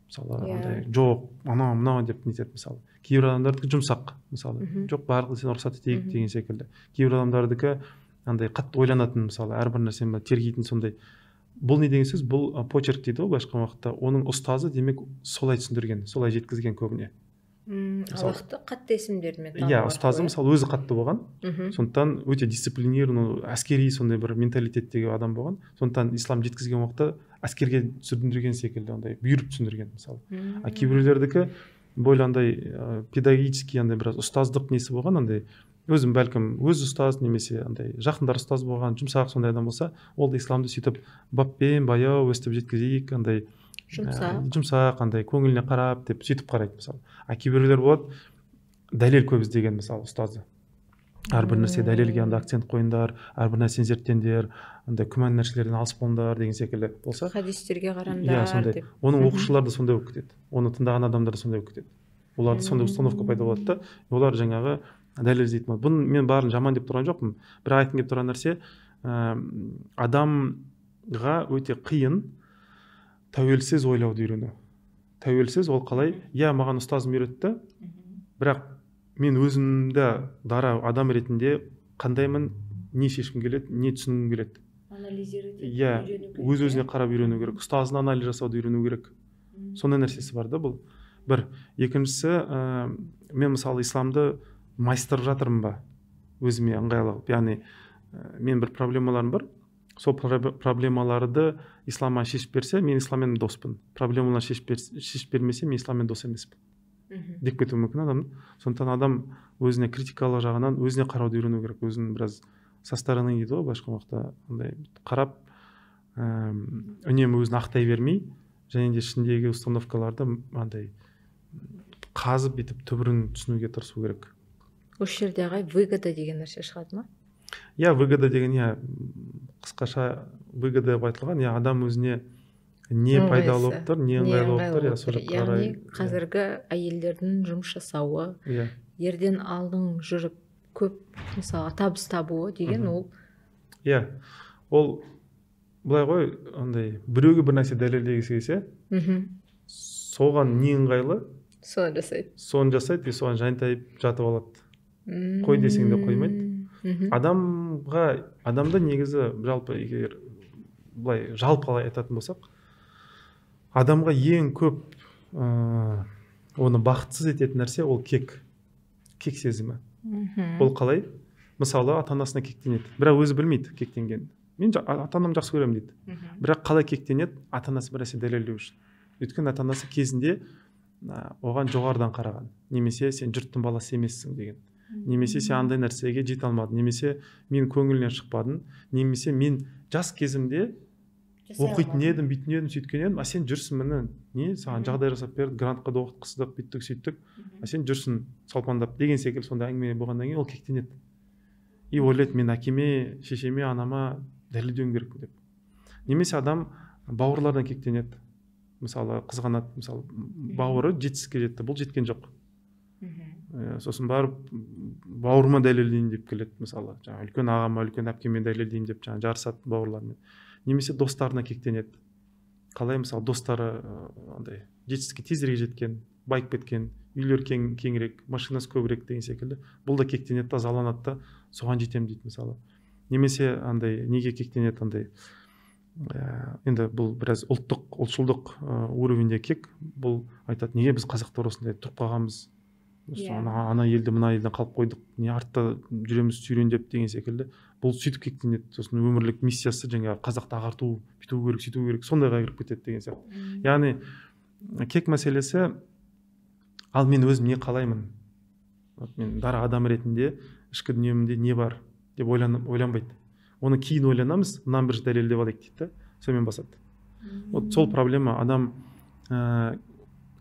мысалы андай жоқ анау мынау деп нетеді. Мысалы кейбір адамдардікі жұмсақ, мысалы жоқ барлығы сен рұқсат етейік деген секілді. Кейбір адамдардікі андай қатты ойланатын, мысалы әрбір нәрсені тергейтін. сондай. Бұл не деген сөз? Бұл почерк дейді ғой былайша уақытта. Оның ұстазы демек солай түсіндірген, солай жеткізген көбіне. Аллахты қатты есімдермен тану. Иә, ұстазы мысалы өзі қатты болған. Сондықтан өте дисциплинированный, әскери сондай бір менталитеттегі адам болған. Сондықтан ислам жеткізген уақытта әскерге түсіндірген секілді, андай бұйырып түсіндірген мысалы. А кейбіреулердікі бойлы андай педагогический андай біраз ұстаздық несі болған, андай өзім бәлкім өз ұстаз немесе андай жақындар ұстаз болған, жұмсақ сондай адам болса, ол да исламды сөйтіп баппен баяу өстіп жеткізейік, андай жұмсақ, андай көңіліне қарап деп сөйтіп қарайды мысалы. А кейбіреулер болады дәлел көп іздеген, мысалы ұстазы. Әрбір нәрсе дәлелге андай акцент қойыңдар, әрбір нәрсені зерттеңдер, андай күмән нәрселерден алыс болыңдар деген секілді болса. Хадистерге қараңдар деп. Оның оқушылары да сондай болып кетеді. Оны тыңдаған адамдар да сондай болып кетеді. Оларда сондай установка пайда болады да, олар жаңағы дәлел іздейтін болады. Бұны мен барын жаман деп тұрған жоқпын. Бірақ айтқым келіп тұрған нәрсе, адамға өте қиын тәуелсіз ойлауды үйрену. Тәуелсіз ол қалай? Иә, маған ұстазым үйретті, бірақ мен өзімді дара адам ретінде қандаймын, не шешкім келеді, не түсінгім келеді. Анализировать етіп Иә, үйрену керек. өз-өзіне қарап үйрену керек. Ұстазын анализ жасауды үйрену керек. Сондай нәрсесі бар да бұл. Бір. Екіншісі, мен мысалы исламды майыстырып жатырмын ба? Өзіме ыңғайлы. Яғни мен бір проблемаларым бар. Сол проблемаларды исламға шешіп берсе, мен исламмен доспын. Проблемаларды шешіп бермесе, мен исламмен дос емеспін. Деп кетуі мүмкін адам. Сондықтан адам өзіне критикалық жағынан өзіне қарауды үйрену керек. Өзін біраз састарының дейді ғой, башқа уақытта андай қарап, үнемі өзін ақтай бермей, және де ішіндегі установкаларды андай қазып бітіп түбірін түсінуге тырысу керек. Осы жерде ағай выгода деген нәрсе шығады ма? Иә, выгода деген, иә, қысқаша выгода деп айтылған, иә, адам өзіне не пайдалы болып тұр, не ыңғайлы болып тұр, иә, сол жаққа қарай. Яғни қазіргі әйелдердің жұмыс жасауы, Иә. ерден алдың жүріп көп мысалы табыс табуы деген ол. Иә, ол былай ғой, андай біреуге бір нәрсе дәлелдегісі келсе, соған не ыңғайлы, соны жасайды. соны жасайды, и соған жантайып жатып алады. Қой десең де қоймайды. Адамды негізі жалпы егер былай жалпылай айтатын болсақ, адамға ең көп оны бақытсыз ететін нәрсе ол кек сезімі. Ол қалай? Мысалы, ата-анасына кектенеді, бірақ өзі білмейді кектенгенін. Мен ата-анамды жақсы көремін дейді. Бірақ қалай кектенеді? Ата-анасы бір нәрсе дәлелдеу үшін. Өйткені ата-анасы кезінде оған жоғарыдан қараған. Немесе сен жұрттың баласы емессің деген. Немесе сен андай нәрсеге жете алмадың. Немесе мен көңілінен шықпадым. Немесе мен жас кезімде оқитын едім, бүйтін едім, сөйткен едім. А сен жүрсің, міне, не саған жағдай жасап берді, грантқа да оқытқыздық, бүйттік, сөйттік. А сен жүрсің салпандап деген секілді сондай әңгіме болғаннан кейін ол кектенеді. И ойлайды, мен әкеме, шешеме, анама дәлелдеуім керек деп. Немесе адам бауырлардан кектенеді. Мысалы, қызғанады, мысалы, бауыры жетістікке жетті, бұл жеткен жоқ. Сосын барып бауырыма дәлелдейін деп келеді, мысалы, жаңа үлкен ағама, үлкен әпкеме дәлелдейін деп жаңа жарысады бауырлармен. Немесе достарына кектенеді. Қалай, мысалы, достары андай жетістікке тезірек жеткен, байып кеткен, үйлер кеңірек, машинасы көбірек деген секілді. Бұл да кектенеді, тазаланады да, соған жетем дейді, мысалы. Немесе андай неге кектенеді, андай енді бұл біраз ұлтшылдық уровенде кек. Бұл айтады, неге біз қазақтар осындай тұрып қалғанбыз? Ана елді мына елден қалып қойдық, не артта жүреміз сүйрендеп деген секілді. Бұл сөйтіп кектенеді. Сосын өмірлік миссиясы жаңағы қазақты ағарту, бүйту керек, сөйту керек, сондайға кіріп кетеді деген сияқты. Яғни кек мәселесі, ал мен өзім не қалаймын? Мен дара адам ретінде ішкі дүниемде не бар деп ойланбайды. Оны кейін ойланамыз, мынаны бір дәлелдеп алайық дейді, сонымен басады. Сол проблема. Адам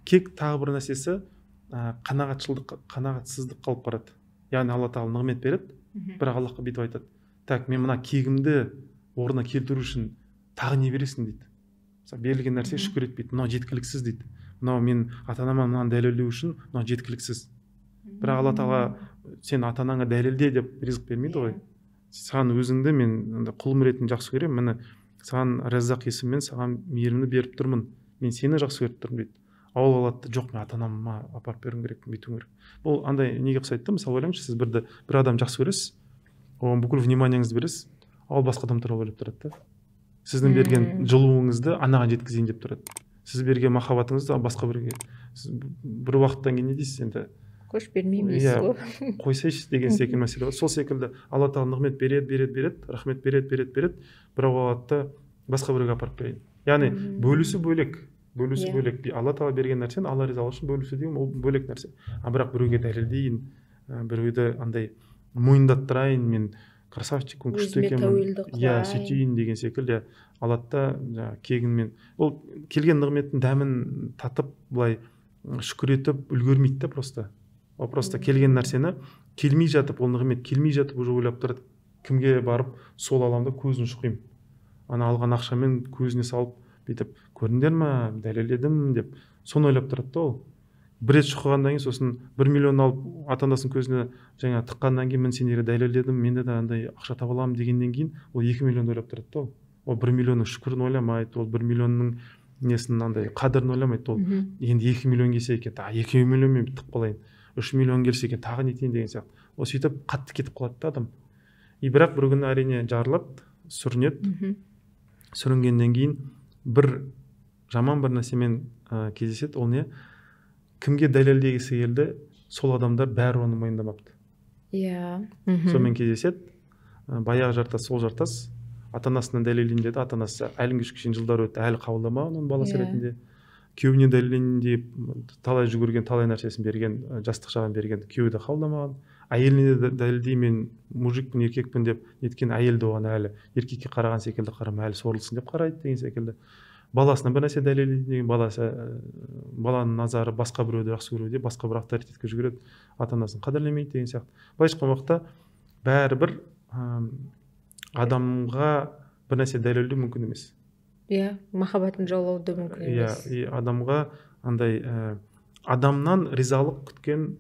кек тағы бір нәрсесі қанағатсыздық қалып барады. Яғни Алла тағала нығмет береді, бірақ Аллахқа бүйтіп айтады, так, мен мына кегімді орнына келтіру үшін тағы не бересің дейді. Берілген нәрсе шүкір етпейді, мынау жеткіліксіз дейді. Мынау мен ата-анама мынаны дәлелдеу үшін мынау жеткіліксіз. Бірақ Алла тағала сен ата-анаңа дәлелде деп ризық бермейді ғой. Саған өзіңді мен құлым ретінде жақсы көремін, міне саған Раззақ есіммен саған мейірімді беріп тұрмын, мен сені жақсы көріп тұрмын дейді. Ауыл алады да, жоқ, мен ата анама апарып беруім керек, бүйтуім керек. Бұл андай неге ұқсайды да, мысалы ойлаңызшы, сіз бір адам жақсы көресіз, оған бүкіл вниманиеңізді бересіз, ал басқа адам туралы ойлап тұрады да. Сіздің берген жылуыңызды анаған жеткізейін деп тұрады. Сіз берген махаббатыңызды басқа бірге. Сіз бір уақыттан кейін не дейсіз енді? Көш бермеймін дейсіз ғой. Қойсайшы деген секілді мәселе бар. Сол секілді Алла тағала нығмет береді, рахмет береді, бірақ уақытта басқа біреуге апарып берейін. Яғни бөлісі бөлек. Алла тағала берген нәрсені Алла ризалығы үшін бөлісу деген ол бөлек нәрсе. Бірақ біреуге дәлелдейін, біреуді андай мойындаттырайын, мен красавчикпін, күшті екенмін, сөйтейін деген секілді алады да кегінмен. Ол келген нығметтің дәмін татып, былай шүкір етіп үлгермейді да просто. Ол просто келген нәрсені келмей жатып, ол нығмет келмей жатып уже ойлап тұрады, кімге барып сол аламда көзін шұқимын. Ана алған ақшамен көзіне салып, бүйтіп, көрдіңдер ме, дәлелдедім деп, соны ойлап тұрады да ол. Бір рет шұқығаннан кейін сосын 1 миллион алып ата-анасының көзіне жаңа тыққаннан кейін мен сендерге дәлелдедім, менде де андай ақша таба аламын дегеннен кейін ол 2 миллионды ойлап тұрады да ол. Ол 1 миллионның шүкірін ойламайды, ол 1 миллионның несін андай қадірін ойламайды. Ол енді 2 миллион келсе екен, 2 миллионмен тығып қалайын, 3 миллион келсе екен, тағы нетейін деген сияқты. Ол сөйтіп қатты кетіп қалады да адам. Бірақ бір күні әрине жарылады, сүрінеді. Сүрінгеннен кейін бір жаман бір нәрсемен кездеседі. Ол не? Кімге дәлелдегісі келді, сол адамдар бәрі оны мойындамапты. Сонымен кездеседі. Баяғы жартас, сол жартас ата-анасынан дәлелдейін деді. Ата-анасы әлі кішкене жылдар өтті, әлі қабылдамаған оның баласы ретінде. Күйеуіне дәлелдейін деп талай жүгірген, талай нәрсесін берген, жастық шағын берген, күйеуі де қабылдамаған. Әйеліне де дәлелдей, мен мужикпін, еркекпін деп неткен, әйел де оған әлі еркекке қараған секілді қарама, әлі сорлысын деп қарайды деген секілді. Баласына бір нәрсе дәлелдейді деген, баланың назары басқа біреуді жақсы көруде, басқа бір авторитетке жүгіреді, ата-анасын қадірлемейді деген сияқты. Былайша айтқан уақытта бәрібір адамға бір нәрсе дәлелдеу мүмкін емес. Махаббатын жаулауды мүмкін емес. Адамға андай адамнан ризалық күткен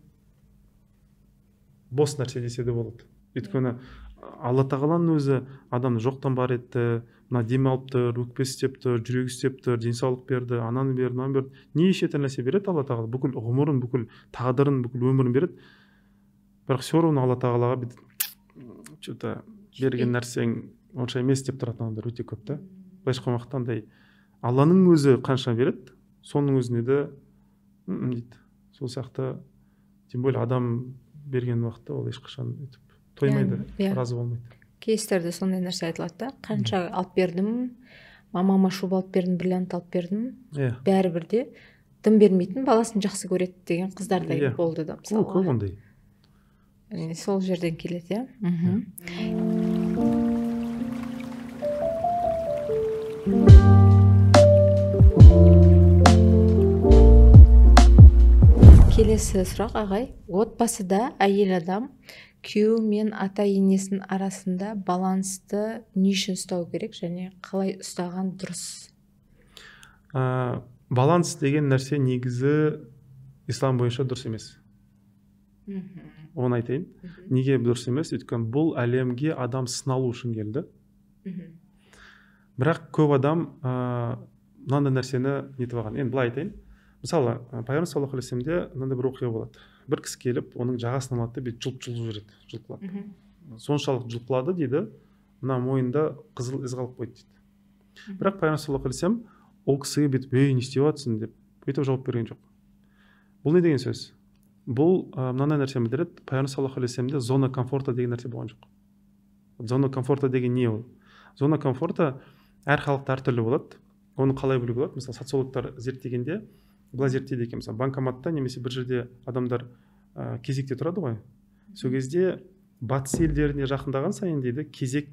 бос нәрсе десе де болады. Өйткені Алла тағаланың өзі адамды жоқтан бар етті, мына дем алып тұр, өкпесі істеп тұр, жүрегі істеп тұр, денсаулық берді, ананы берді, мынаны берді. Неше түрлі нәрсе береді Алла тағала, бүкіл ғұмырын, бүкіл тағдырын, бүкіл өмірін береді. Бірақ все равно Алла тағалаға что-то берген нәрсең онша емес деп тұратын адамдар өте көп та. Былайша айтқан уақытта андай Алланың өзі қанша береді, соның өзіне де дейді. Сол сияқты, тем более адам берген уақытта ол ешқашан тоймайды, разы болмайды. Кейстерде сондай нәрсе айтылады да, қанша алып бердім, мамама шуба алып бердім, бриллиант алып бердім, бәрібір де дым бермейтін, баласын жақсы көреді деген қыздардай болды да, мысалы. Көп ондай. Сол жерден келеді, Келесі сұрақ, ағай. Отбасыда әйел адам күйеуі мен ата-енесінің арасында балансты не үшін ұстау керек және қалай ұстаған дұрыс? Баланс деген нәрсе негізі ислам бойынша дұрыс емес. Оны айтайын. Неге дұрыс емес? Өйткені бұл әлемге адам сыналу үшін келді. Бірақ көп адам мынандай нәрсені нетіп алған. Енді былай айтайын. Мысалы, пайғамбар саллаллаху алейхи вассаламде мынандай бір оқиға болады. Бір кісі келіп, оның жағасынан алады да бүйтіп жұлып жүреді, жұлқылады. Соншалық жұлқылады дейді, мына мойнында қызыл із қалып қойды дейді. Бірақ пайғамбар саллаллаху алейхи вассалам ол кісіге бүйтіп, "Ей, не істеп жатсың?" деп бүйтіп жауап берген жоқ. Бұл не деген сөз? Бұл мынандай нәрсені білдіреді. Пайғамбар саллаллаху алейхи вассаламде зона комфорта деген нәрсе болған жоқ. Зона комфорта деген не ол? Зона комфорта әр халықта әртүрлі болады. Оны қалай білуге болады? Мысалы, социологтар зерттегенде былай зерттейді екен, мысалы, банкоматта немесе бір жерде адамдар кезекте тұрады ғой. Сол кезде батыс елдеріне жақындаған сайын дейді, кезек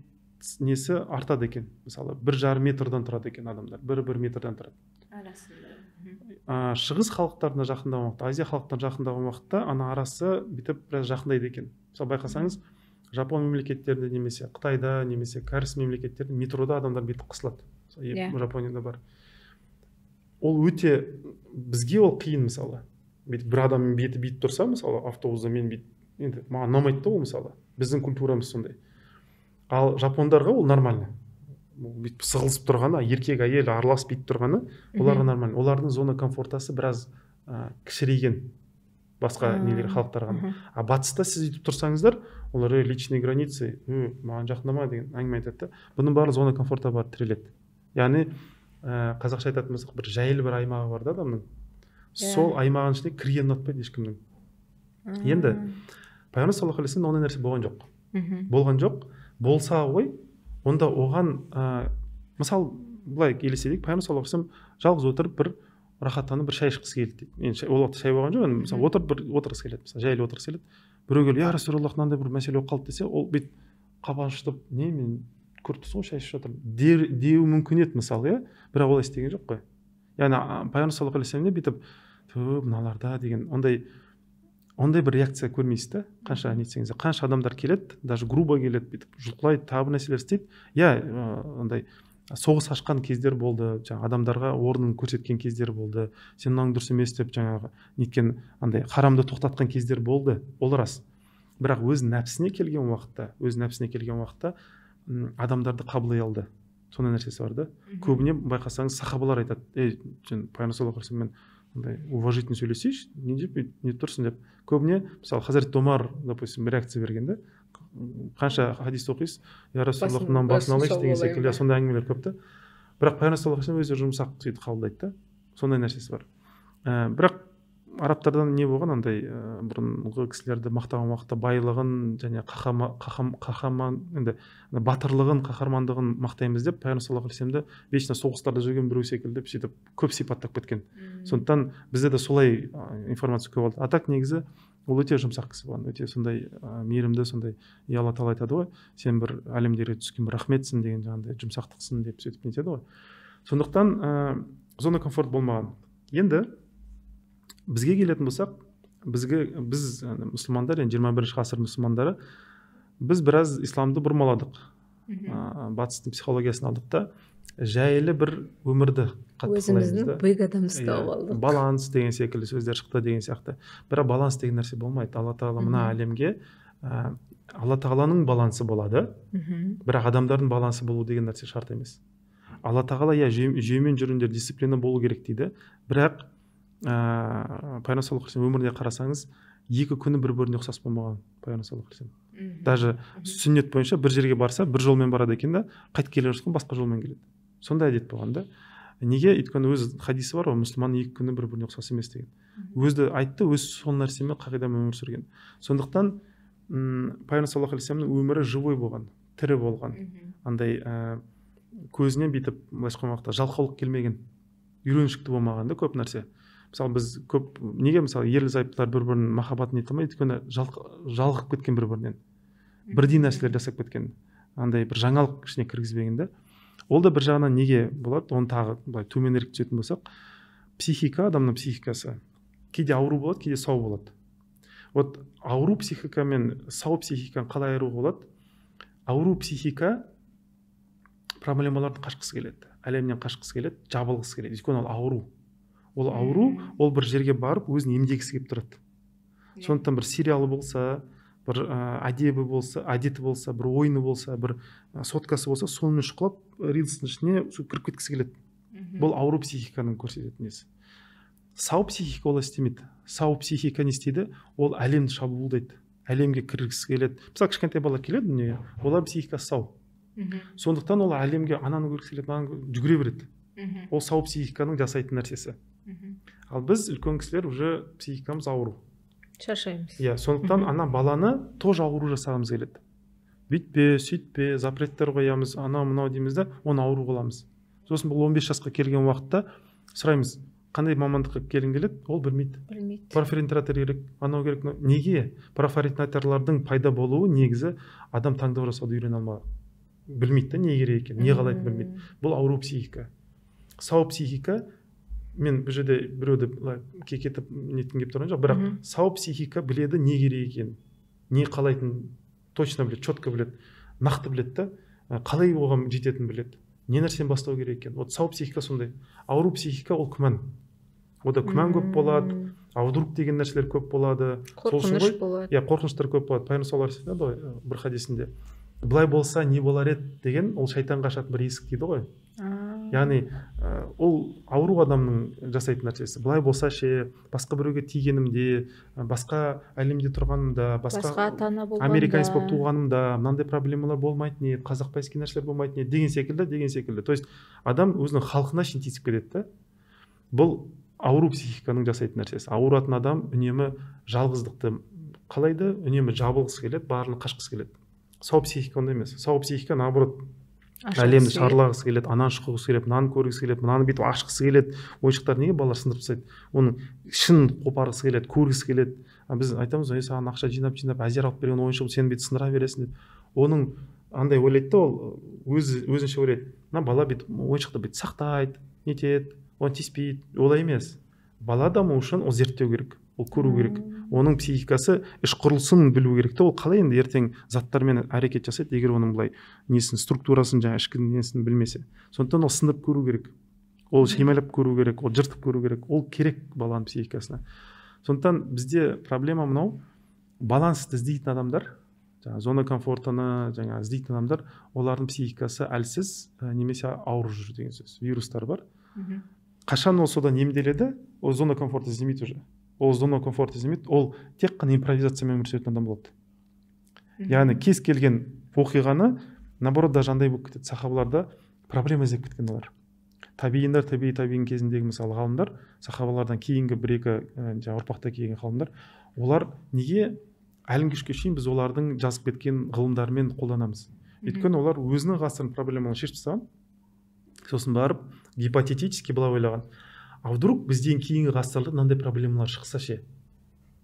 несі артады екен. Мысалы, 1,5 метрдан тұрады екен адамдар, 1 метрдан тұрады. Шығыс халықтарына жақындаған уақытта, Азия халықтарына жақындаған уақытта ана арасы бүйтіп біраз жақындайды екен. Мысалы, байқасаңыз, Жапон мемлекеттерінде немесе Қытайда немесе кәріс мемлекеттерінде метрода адамдар бүйтіп қысылады. Жапонияда бар. Ол өте, бізге ол қиын, мысалы. Бір адамның беті бүйтіп тұрса, мысалы, автобуста мен бүйтіп, енді маған ұнамайды да ол, мысалы. Біздің культурамыз сондай. Ал жапондарға ол нормально. бүйтіп сығылысып тұрғаны, еркек әйел араласып бүйтіп тұрғаны оларға нормально. Олардың зона комфортасы біраз кішірейген басқа нелер халықтарға. А батыста сіз өйтіп тұрсаңыздар, олар личные границы, маған жақындама деген әңгіме айтады да. Бұның барлығы зона комфортқа барып тіреледі. Яғни қазақша айтатын болсақ, бір жайлы бір аймағы бар да адамның. Сол аймағының ішіне кірген ұнатпайды ешкімнің. Енді пайғамбар саллаллаху алейхи вассалам ондай нәрсе болған жоқ. Болған жоқ. Болса ғой, онда оған мысалы былай елестетейік, пайғамбар саллаллаху алейхи вассалам жалғыз отырып бір рахаттанып бір шай ішкісі келді дейді. Енді ол уақытта шай болған жоқ, енді мысалы отырғысы келеді, мысалы жайлы отырғысы келеді. Біреу келіп, я Расулаллах, мынандай бір мәселе болып қалды десе, ол бүйтіп қабағын шытып, не мен көріп тұрсың ғой шай ішіп жатырмын деуі мүмкін еді мысалы, иә, бірақ олай істеген жоқ қой. Яғни пайғамбар саллаллаху алейхи вассалам бүйтіп мыналарда деген ондай бір реакция көрмейсіз да. Қанша нетсеңіз, қанша адамдар келеді, даже грубо келеді, бүйтіп жұлқылайды, тағы нәрселер істейді. Иә, ондай соғыс ашқан кездер болды, жаңағы адамдарға орнын көрсеткен кездер болды, сен мынаң дұрыс емес деп жаңағы неткен андай харамды тоқтатқан кездер болды, ол рас. Бірақ өз нәпсіне келген уақытта адамдарды қабылдай алды. Сондай нәрсесі бар да. Көбіне байқасаңыз сахабалар айтады, пайғамбар саллаллаху алейхи вассалам мен уважительно сөйлесейші, не тұрсың деп. Көбіне мысалы Хазірет Омар, допустим, реакция берген да. Қанша хадис оқисыз, я Расулаллах мынаны басын алайыншы деген секілді, сондай әңгімелер көп та. Бірақ пайғамбар саллаллаху алейхи вассалам өзі жұмсақ сөйтіп қабылдайды да. Сондай нәрсесі бар. Бірақ арабтардан не болған, андай бұрынғы кісілерді мақтаған уақытта байлығын және енді батырлығын, қаһармандығын мақтаймыз деп пайғамбар саллаллаху алейхи вассаламды вечно соғыстарда жүрген біреу секілді сөйтіп көп сипаттап кеткен. Сондықтан бізде де солай информация көп алды. А так негізі ол өте жұмсақ кісі болған, өте сондай мейірімді, сондай, Алла тағала айтады ғой, сен бір әлемдерге түскен бір рахметсің деген жаңағыдай жұмсақтықсың деп сөйтіп нетеді ғой. Сондықтан зона комфорт болмаған. Енді бізге келетін болсақ, біз мұсылмандар, енді 21 ғасыр мұсылмандары, біз біраз исламды бұрмаладық. Батыстың психологиясын алдық та, жайлы бір өмірді өзіміздің бригадам ұстап алдық. Баланс деген секілді сөздер шықты деген сияқты. Бірақ баланс деген нәрсе болмайды. Алла тағала мына әлемге Алла тағаланың балансы болады, бірақ адамдардың балансы болу деген нәрсе шарт емес. Алла тағала жүйемен жүріңдер, дисциплина болу керек дейді. Бірақ пайғамбар саллаллаху алейхи вассалам өміріне қарасаңыз, екі күні бір-біріне ұқсас болмаған пайғамбар саллаллаху алейхи вассалам. Даже сүннет бойынша бір жерге барса, бір жолмен барады екен да, қайтып келе жатқан басқа жолмен келеді. Сондай әдет болған да. Неге? Өйткені өз хадисі бар ғой, мұсылман екі күні бір-біріне ұқсас емес деген. Өзі айтты, өз сол нәрсемен қағидамен өмір сүрген. Сондықтан пайғамбар саллаллаху алейхи вассаламның өмірі живой болған, тірі болған. Андай көзінен бүйтіп былайша айтқан уақытта жалқаулық келмеген, үйреншікті болмаған да көп нәрсе. Мысалы біз көп неге мысалы ерлі зайыптылар бір-бірінің махаббатын ете алмайды, өйткені жалығып кеткен бір-бірінен. Бірдей нәрселер жасап кеткен. Андай бір жаңалық ішіне кіргізбеген да. Ол да бір жағынан неге болады? Оны тағы былай төменірек түсетін болсақ, психика, адамның психикасы кейде ауру болады, кейде сау болады. Вот ауру психика мен сау психиканы қалай айыруға болады? Ауру психика проблемаларды қашқысы келеді, әлемнен қашқысы келеді, жабылғысы келеді. Өйткені ол ауру. Ол ауру, ол бір жерге барып өзін емдегісі келіп тұрады. Сондықтан бір сериалы болса, бір әдеті болса, бір ойыны болса, бір соткасы болса, сонымен шұқылап рилстың ішіне кіріп кеткісі келеді. Бұл ауру психиканың көрсететін несі. Сау психика олай істемейді. Сау психика не істейді? Ол әлемді шабуылдайды. Әлемге кіргісі келеді. Мысалы кішкентай балалар келеді дүниеге, олар психикасы сау. Сондықтан ол әлемге ананы көргісі келеді, ананы жүгіре береді. Ол сау психиканың жасайтын нәрсесі. Ал біз үлкен кісілер уже психикамыз ауру. Шаршаймыз. Иә, сондықтан ана баланы тоже ауру жасағымыз келеді. Бүйтпе, сөйтпе, запреттер қоямыз, анау-мынау дейміз да, оны ауру қыламыз. Сосын бұл 15 жасқа келген уақытта сұраймыз, қандай мамандыққа келгің келеді? Ол білмейді. Профориентатор керек, анау керек. Неге? Профориентаторлардың пайда болуы негізі адам таңдау жасауды үйрене алмаған. Білмейді да, не керек екен, не қалайтынын білмейді. Бұл ауру психика. Сау психика, мен бұл жерде біреуді кекетіп нетін кеп тұрған жоқ, бірақ сау психика біледі не керек екен, не қалайтынын точно біледі, четко біледі, нақты біледі да, қалай оған жететінін біледі, не нәрсені бастау керек екен. Вот сау психика сондай. Ауру психика ол күмән. Ода күмән көп болады, вдруг деген нәрселер көп болады, қорқыныш болады. Иә, қорқыныштар көп болады. Пайғамбар саллаллаху алейхи вассалам бір хадисінде былай болса не болар еді деген, ол шайтанға ашатын бір есік дейді ғой. Яғни ол ауру адамның жасайтын нәрсесі. Былай болса ше, басқа біреуге тигенімде, басқа әлемде тұрғанымда, басқа ата-ана болғанда, американец болып туғанымда мынандай проблемалар болмайтын еді, қазақпайский нәрселер болмайтын еді деген секілді. То есть адам өзінің халқына шейін тиісіп кетеді да. Бұл ауру психиканың жасайтын нәрсесі. Ауыратын адам үнемі жалғыздықты қалайды, үнемі жабылғысы келеді, барлығын қашқысы келеді. Сау психика ондай емес. Сау психика наоборот әлемді шарлағысы келеді, ананы шұқығысы келеді, мынаны көргісі келеді, мынаны бүйтіп ашқысы келеді. Ойыншықтар неге балалар сындырып тастайды? Оның шын қопарғысы келеді, көргісі келеді. Біз айтамыз, саған ақша жинап әзер алып берген ойыншық, сен бүйтіп сындыра бересің деп. Оның андай ойлайды да, ол өзінше ойлайды. Мына бала бүйтіп ойыншықты бүйтіп сақтайды, нетеді, оған тиіспейді. Олай емес. Бала даму үшін ол зерттеу керек, ол көру керек. Оның психикасы іш құрылысын білу керек те. Ол қалай енді ертең заттармен әрекет жасайды, егер оның былай несін, структурасын, жаңа ішкі несін білмесе. Сондықтан ол сындырып көру керек, ол шимайлап көру керек, ол жыртып көру керек. Ол керек баланың психикасына. Сондықтан бізде проблема мынау: балансты іздейтін адамдар, жаңа зона комфортаны жаңа іздейтін адамдар, олардың психикасы әлсіз немесе ауырып жүр деген сөз. Вирустар бар. Қашан ол содан емделеді, ол зона комфорта іздемейді уже. Ол зона комфорта іздемейді, ол тек қана импровизациямен өмір сүретін адам болады. Яғни кез келген оқиғаны, наоборот, даже андай болып кетеді. Сахабаларда проблема іздеп кеткен олар. Табиин кезіндегі мысалы ғалымдар, сахабалардан кейінгі бір-екі ұрпақта келген ғалымдар, олар неге әлі күнге шейін біз олардың жазып кеткен ғылымдармен қолданамыз? Өйткені олар өзінің ғасырының проблемаларын шешіп тастаған. Сосын барып гипотетически былай ойлаған: а вдруг бізден кейінгі ғасырларда мынандай проблемалар шықса ше,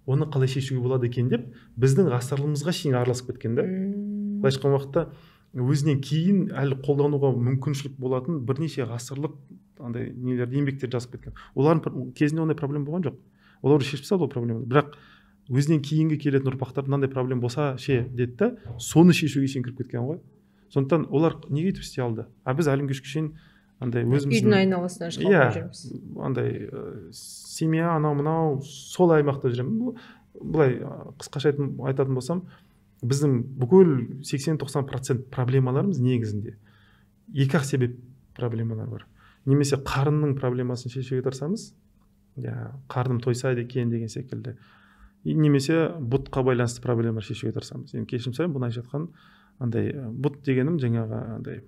оны қалай шешуге болады екен деп, біздің ғасырымызға шейін араласып кеткен да. Былайша айтқан уақытта өзінен кейін әлі қолдануға мүмкіншілік болатын бірнеше ғасырлық андай нелерді, еңбектерді жазып кеткен. Олардың кезінде ондай проблема болған жоқ. Олар шешіп тастады ол проблеманы. Бірақ өзінен кейінгі келетін ұрпақтар мынандай проблема болса ше деді да, соны шешуге шейін кіріп кеткен ғой. Сондықтан олар неге өйтіп істей алды? А біз әлі күнге шейін андай өзіміздің үйдің айналасынан шығып жүрміз. Андай семья анау-мынау сол аймақта жүремін. Былай қысқаша айтатын болсам, біздің бүкіл 80-90% проблемаларымыз негізінде екі-ақ себеп проблемалар бар. Немесе қарынның проблемасын шешуге тырысамыз, қарным тойсайды екен деген секілді. Немесе бұтқа байланысты проблемалар шешуге тырысамыз. Енді кешірім сұраймын, бұны айтып жатқан андай бұт дегенім жаңағы андай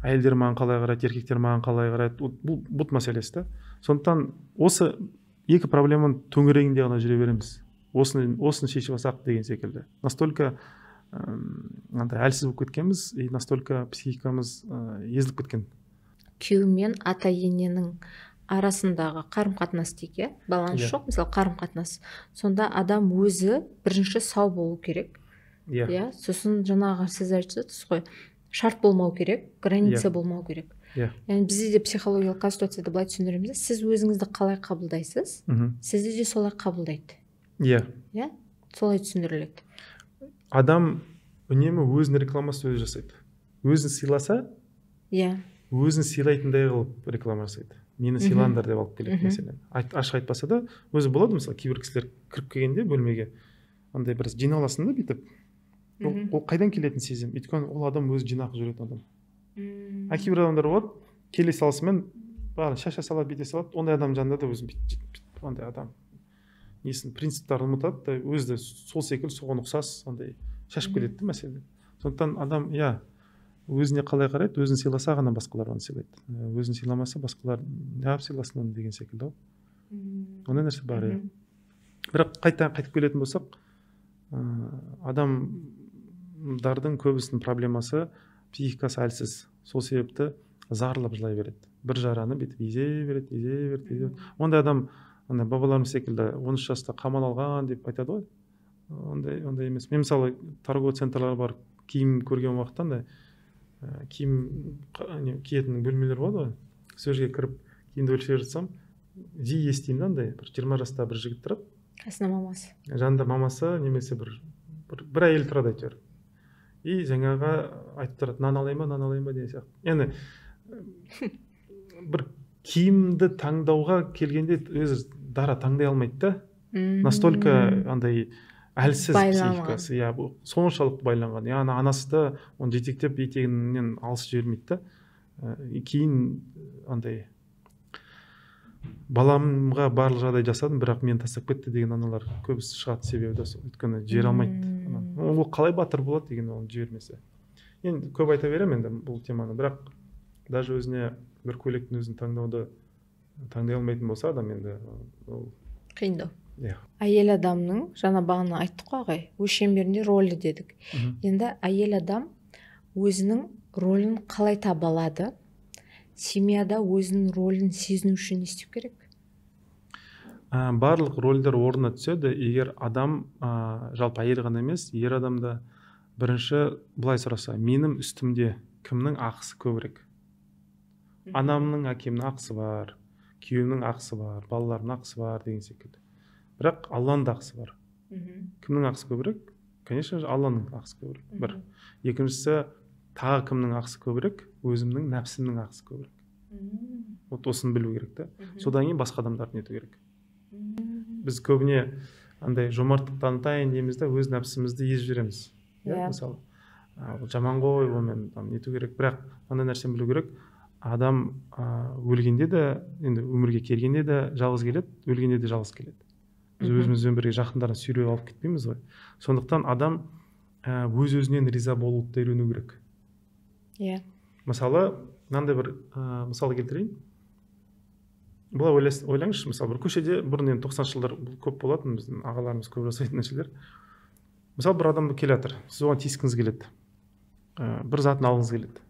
әйелдер маған қалай қарайды, еркектер маған қалай қарайды, бұл бұт мәселесі да. Сондықтан осы екі проблеманың төңірегінде ғана жүре береміз. Осыны шешіп алсақ деген секілді. Настолько әлсіз болып кеткенбіз, и настолько психикамыз езіліп кеткен. Күйеу мен ата-ененің арасындағы қарым-қатынас дейік, баланс жоқ, мысалы қарым-қатынас. Сонда адам өзі бірінші сау болу керек. Сосын жаңағы сіз айтсыз ғой, шарт болмау керек, граница болмау керек. Яғни бізде де психологиялық консультацияда былай түсіндіреміз: сіз өзіңізді қалай қабылдайсыз, сізді де солай қабылдайды. Солай түсіндіріледі. Адам үнемі өзінің рекламасын өзі жасайды. Өзін сыйласа, өзін сыйлайтындай қылып реклама жасайды. Мені сыйлаңдар деп алып келеді мәселен. Ашық айтпаса да, өзі болады, мысалы кейбір кісілер кіріп келгенде бөлмеге андай бір жиналасың да бүйтіп. Ол қайдан келетін сезім? Өйткені ол адам өзі жинақы жүретін адам. Кейбір адамдар болады, келе салысымен бәрін шаша салады, бүйте салады. Ондай адам жанында да өзін ондай адам несін, принциптарын ұмытады да, өзі де сол секілді соған ұқсас андай шашып кетеді мәселе. Сондықтан адам өзіне қалай қарайды, өзін сыйласа ғана басқалар оны сыйлайды. Өзін сыйламаса басқалар неғып сыйласын оны деген секілді. Ондай нәрсе бар. Бірақ қайтып келетін болсақ, адамдардың көбісінің проблемасы психикасы әлсіз. Сол себепті зарлап жылай береді. Бір жараны бүйтіп изей береді. Ондай адам бабаларымыз секілді 13 жаста қамал алған деп айтады ғой. Ондай емес. Мен мысалы торговый центрлар бар, киім көрген уақытта киім киетін бөлмелер болады ғой. Сол жерге кіріп киімді өлшеп жатсам, жиі естимін да, андай бір 20 жаста бір жігіт тұрады. Қасында мамасы. Жанында мамасы немесе бір әйел тұрады әйтеуір. И жаңаға айтып тұрады: нан алайын ба деген сияқты. Яғни бір киімді таңдауға келгенде өзі дара таңдай алмайды да. Настолько андай әлсіз Байланған. психикасы, иә, бұл соншалық байланған, яғни анасы да оны жетектеп етегінен алыс жібермейді да. Кейін андай баламға барлық жағдай жасадым, бірақ мені тастап кетті деген аналар көбісі шығады, себебі де сол, өйткені жібере алмайды. Ол қалай батыр болады деген, оны жібермесе. Енді көп айта беремін енді бұл теманы, бірақ даже өзіне бір көйлектің өзін таңдай алмайтын болса адам, енді ол Қиындау. иә. Әйел адамның, жаңа бағана айттық қой ағай, өз шеңберінде рөлі дедік. Енді әйел адам өзінің рөлін қалай таба алады? Семьяда өзінің рөлін сезіну үшін не істеу керек? Барлық рөлдер орнына түседі, егер адам, жалпы әйел ғана емес, ер адамда бірінші былай сұраса, менің үстімде кімнің ақысы көбірек? Анамның, әкемнің ақысы бар, күйеуімнің ақысы бар, балалардың ақысы бар деген секілді. Бірақ Алланың да ақысы бар. Кімнің ақысы көбірек? Конечно же, Алланың ақысы көбірек. Бір. Екіншісі, тағы кімнің ақысы көбірек? Өзімнің нәпсімнің ақысы көбірек. Вот осыны білу керек та. Содан кейін басқа адамдарды нету керек. Біз көбіне андай жомарттық танытайын дейміз да, өз нәпсімізді езіп жібереміз. Мысалы, жаман ғой, онымен нету керек. Бірақ андай нәрсені білу керек. Адам өлгенде де, енді өмірге келгенде де жалғыз келеді, өлгенде де жалғыз келеді. Біз өзімізбен бірге жақындарын сүйреп алып кетпейміз ғой. Сондықтан адам өз-өзінен риза болуды үйрену керек. Иә. Мысалы, мынандай бір мысал келтірейін. Бұлай ойлаңызшы, мысалы, бір көшеде бұрын, енді 90 жылдар көп болатын, біздің ағаларымыз көп жасайтын нәрселер. Мысалы, бір адам келе жатыр, сіз оған тиіскіңіз келеді. Бір затын алғыңыз келеді.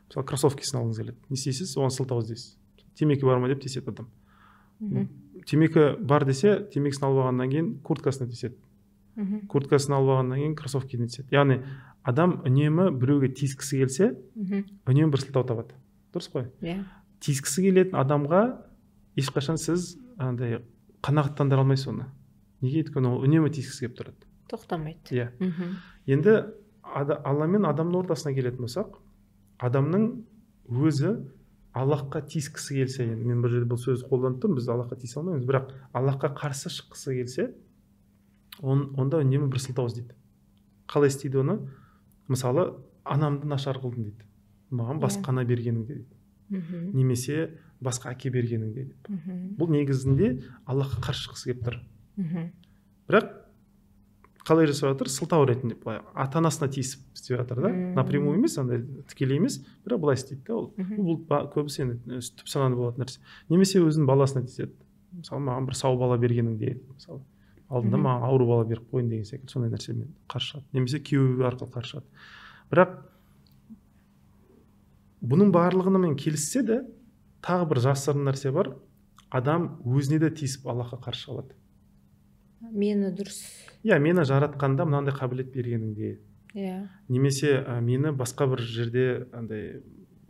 Мысалы, кроссовкасын алғыңыз келеді. Не істейсіз? Оған сылтау іздейсіз. Темекі бар ма деп тиіседі адам. Темекі бар десе, темекісін алып алғаннан кейін курткасына тиіседі. Курткасын алып алғаннан кейін кроссовкасын тиіседі. Яғни адам үнемі біреуге тиіскісі келсе, үнемі бір сылтау табады. Дұрыс қой? Иә. Тиіскісі келетін адамға ешқашан сіз андай қанағаттандыра алмайсыз оны. Неге? Өйткені ол үнемі тиіскісі келіп тұрады. Тоқтамайды. Иә. Енді Алла мен адамның ортасына келетін болсақ, адамның өзі Аллахқа тиіскісі келсе, енді мен бір жерде бұл сөзді қолданып тұрмын, біз Аллахқа тиісе алмаймыз, бірақ Аллахқа қарсы шыққысы келсе, онда үнемі бір сылтау іздейді. Қалай істейді оны? Мысалы, анамды нашар қылдым дейді. Маған басқа ана бергеніңде дейді. Немесе басқа әке бергеніңде дейді. Бұл негізінде Аллахқа қарсы шыққысы келіп тұр. Бірақ қалай жасап жатыр? Сылтау ретінде, былай ата-анасына тиісіп істеп жатыр да. Напрямую емес, андай тікелей емес, бірақ былай істейді да ол. Бұл көбісі енді түп сананы болатын нәрсе. Немесе өзінің баласына тиіседі. Мысалы, маған бір сау бала бергеніңде, мысалы, алдында маған ауру бала беріп қойын деген секілді, сондай нәрсемен қарсы шығады. Немесе күйеуі арқылы қарсы шығады. Бірақ бұның барлығына мен келіссе де, тағы бір жасырын нәрсе бар. Адам өзіне де тиісіп Аллахқа қарсы шығады. Мені дұрыс. Иә, мені жаратқанда мынандай қабілет бергеніңде. Иә. Немесе мені басқа бір жерде андай